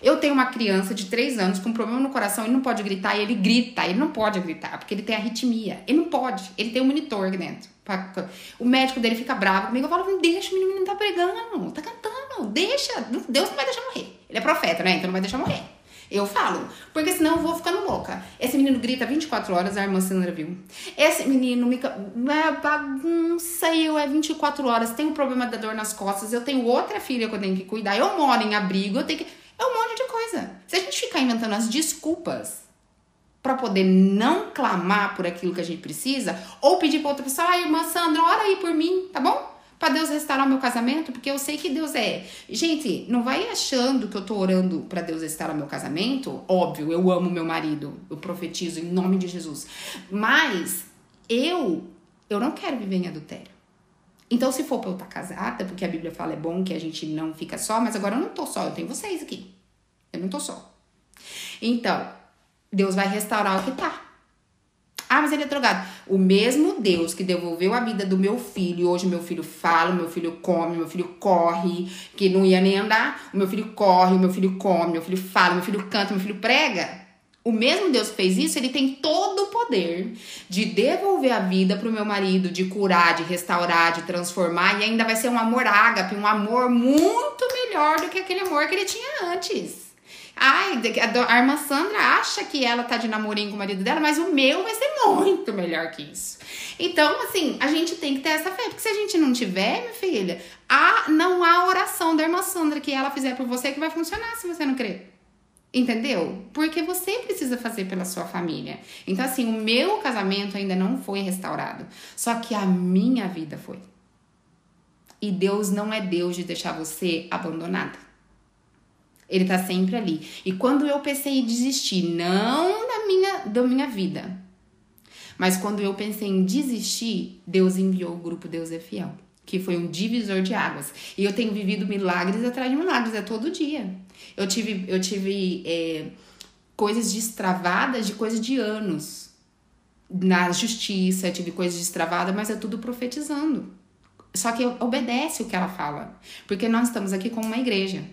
Eu tenho uma criança de 3 anos com um problema no coração, ele não pode gritar e ele grita. Ele não pode gritar, porque ele tem arritmia. Ele não pode, ele tem um monitor aqui dentro. O médico dele fica bravo comigo, eu falo, deixa, o menino não tá pregando, tá cantando, deixa. Deus não vai deixar morrer. Ele é profeta, né? Então não vai deixar morrer. Eu falo, porque senão eu vou ficando louca. Esse menino grita 24 horas, a irmã Sandra viu. Esse menino bagunça e eu 24 horas. Tenho problema da dor nas costas, eu tenho outra filha que eu tenho que cuidar, eu moro em abrigo, eu tenho que... É um monte de coisa. Se a gente ficar inventando as desculpas pra poder não clamar por aquilo que a gente precisa, ou pedir pra outra pessoa, irmã Sandra, ora aí por mim, tá bom? Pra Deus restaurar o meu casamento, porque eu sei que Deus é... Gente, não vai achando que eu tô orando pra Deus restaurar o meu casamento. Óbvio, eu amo meu marido, eu profetizo em nome de Jesus. Mas eu não quero viver em adultério. Então, se for pra eu estar casada, porque a Bíblia fala é bom que a gente não fica só, mas agora eu não tô só, eu tenho vocês aqui. Eu não tô só. Então, Deus vai restaurar o que tá. Ah, mas ele é drogado. O mesmo Deus que devolveu a vida do meu filho, hoje meu filho fala, meu filho come, meu filho corre, que não ia nem andar, o meu filho corre, o meu filho come, meu filho fala, meu filho canta, meu filho prega. O mesmo Deus que fez isso, ele tem todo o poder de devolver a vida pro meu marido, de curar, de restaurar, de transformar, e ainda vai ser um amor ágape, um amor muito melhor do que aquele amor que ele tinha antes. Ai, a irmã Sandra acha que ela tá de namorinho com o marido dela, mas o meu vai ser muito melhor que isso. Então, assim, a gente tem que ter essa fé, porque se a gente não tiver, minha filha, não há oração da irmã Sandra que ela fizer por você que vai funcionar se você não crer. Entendeu? Porque você precisa fazer pela sua família. Então, assim, o meu casamento ainda não foi restaurado. Só que a minha vida foi. E Deus não é Deus de deixar você abandonada. Ele tá sempre ali. E quando eu pensei em desistir, não da minha vida. Mas quando eu pensei em desistir, Deus enviou o grupo Deus é Fiel, que foi um divisor de águas. E eu tenho vivido milagres atrás de milagres, é todo dia. Eu tive coisas destravadas de coisas de anos. Na justiça, eu tive coisas destravadas, mas é tudo profetizando. Só que obedece o que ela fala. Porque nós estamos aqui como uma igreja.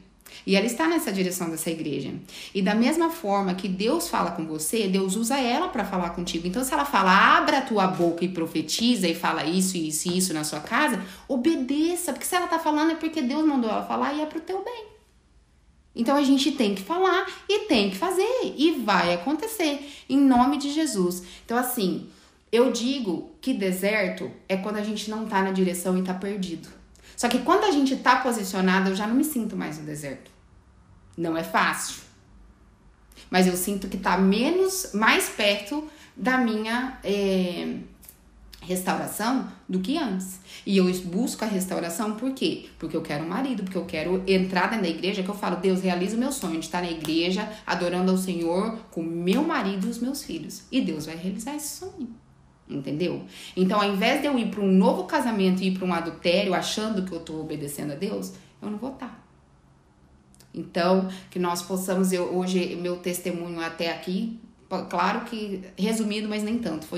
E ela está nessa direção dessa igreja. E da mesma forma que Deus fala com você, Deus usa ela para falar contigo. Então, se ela fala, abra a tua boca e profetiza e fala isso, isso e isso na sua casa, obedeça. Porque se ela tá falando é porque Deus mandou ela falar e é pro teu bem. Então, a gente tem que falar e tem que fazer. E vai acontecer. Em nome de Jesus. Então, assim, eu digo que deserto é quando a gente não tá na direção e tá perdido. Só que quando a gente tá posicionado, eu já não me sinto mais no deserto. Não é fácil. Mas eu sinto que tá mais perto da minha restauração do que antes. E eu busco a restauração por quê? Porque eu quero um marido, porque eu quero entrar dentro da igreja, que eu falo, Deus, realiza o meu sonho de estar na igreja, adorando ao Senhor com meu marido e os meus filhos. E Deus vai realizar esse sonho. Entendeu? Então, ao invés de eu ir para um novo casamento e ir para um adultério achando que eu estou obedecendo a Deus, eu não vou estar. Então, que nós possamos, hoje, meu testemunho até aqui, claro que resumido, mas nem tanto,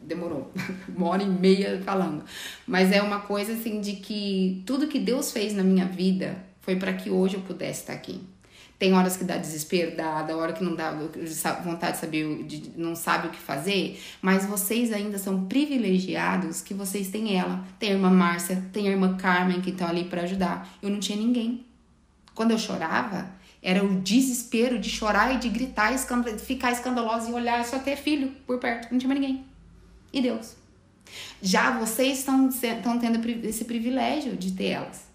demorou 1h30 falando. Mas é uma coisa assim de que tudo que Deus fez na minha vida foi para que hoje eu pudesse estar aqui. Tem horas que dá desespero, dá hora que não dá vontade de saber, não sabe o que fazer, mas vocês ainda são privilegiados que vocês têm ela. Tem a irmã Márcia, tem a irmã Carmen que estão ali para ajudar. Eu não tinha ninguém. Quando eu chorava, era o desespero de chorar e de gritar, ficar escandalosa e olhar, só ter filho por perto, não tinha mais ninguém. E Deus. Já vocês estão tendo esse privilégio de ter elas.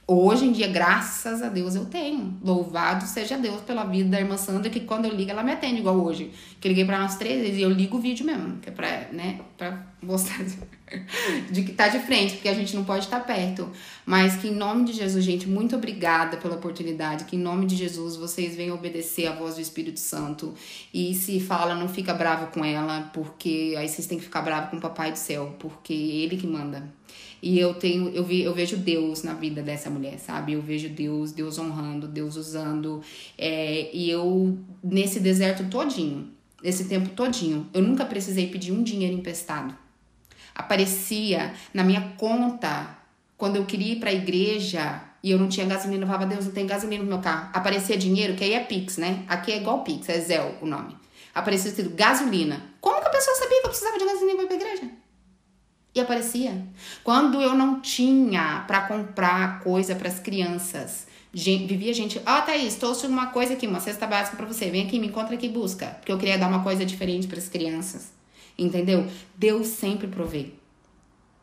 Hoje em dia, graças a Deus, eu tenho. Louvado seja Deus pela vida da irmã Sandra, que quando eu ligo, ela me atende, igual hoje. Que eu liguei pra umas 3 vezes e eu ligo o vídeo mesmo, que é pra mostrar de que tá de frente, porque a gente não pode estar perto. Mas que em nome de Jesus, gente, muito obrigada pela oportunidade. Que em nome de Jesus, vocês venham obedecer a voz do Espírito Santo. E se fala, não fica bravo com ela, porque aí vocês têm que ficar bravo com o Papai do Céu, porque é ele que manda. E eu vejo Deus na vida dessa mulher, sabe? Eu vejo Deus honrando, Deus usando. E eu, nesse deserto todinho, nesse tempo todinho, eu nunca precisei pedir um dinheiro emprestado. Aparecia na minha conta, quando eu queria ir pra igreja e eu não tinha gasolina, eu falava, Deus, não tem gasolina no meu carro. Aparecia dinheiro, que aí é Pix, né? Aqui é igual Pix, é Zelle o nome. Aparecia escrito gasolina. Como que a pessoa sabia que eu precisava de gasolina pra ir pra igreja? E aparecia. Quando eu não tinha pra comprar coisa pras crianças, vivia gente, Thaís, trouxe uma coisa aqui, uma cesta básica pra você, vem aqui, me encontra aqui, busca. Porque eu queria dar uma coisa diferente pras crianças. Entendeu? Deus sempre provê.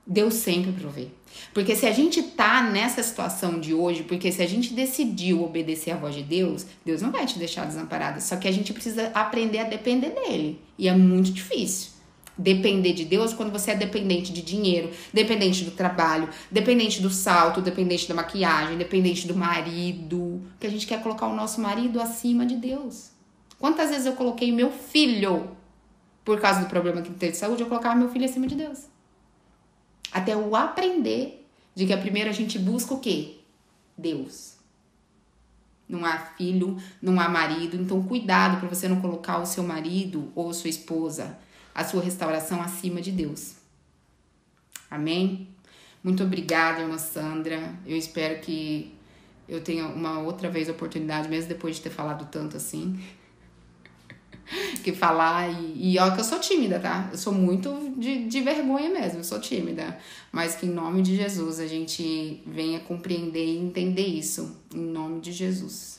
Deus sempre provê. Porque se a gente tá nessa situação de hoje, porque se a gente decidiu obedecer a voz de Deus, Deus não vai te deixar desamparada. Só que a gente precisa aprender a depender dele. E é muito difícil. Depender de Deus quando você é dependente de dinheiro, dependente do trabalho, dependente do salto, dependente da maquiagem, dependente do marido. Que a gente quer colocar o nosso marido acima de Deus. Quantas vezes eu coloquei meu filho, por causa do problema que teve de saúde, eu colocava meu filho acima de Deus. Até eu aprender de que primeiro a gente busca o quê? Deus. Não há filho, não há marido. Então cuidado para você não colocar o seu marido ou sua esposa, a sua restauração acima de Deus. Amém? Muito obrigada, irmã Sandra. Eu espero que eu tenha uma outra vez a oportunidade, mesmo depois de ter falado tanto assim, que falar e ó, que eu sou tímida, tá? Eu sou muito de vergonha mesmo, eu sou tímida. Mas que em nome de Jesus a gente venha compreender e entender isso. Em nome de Jesus.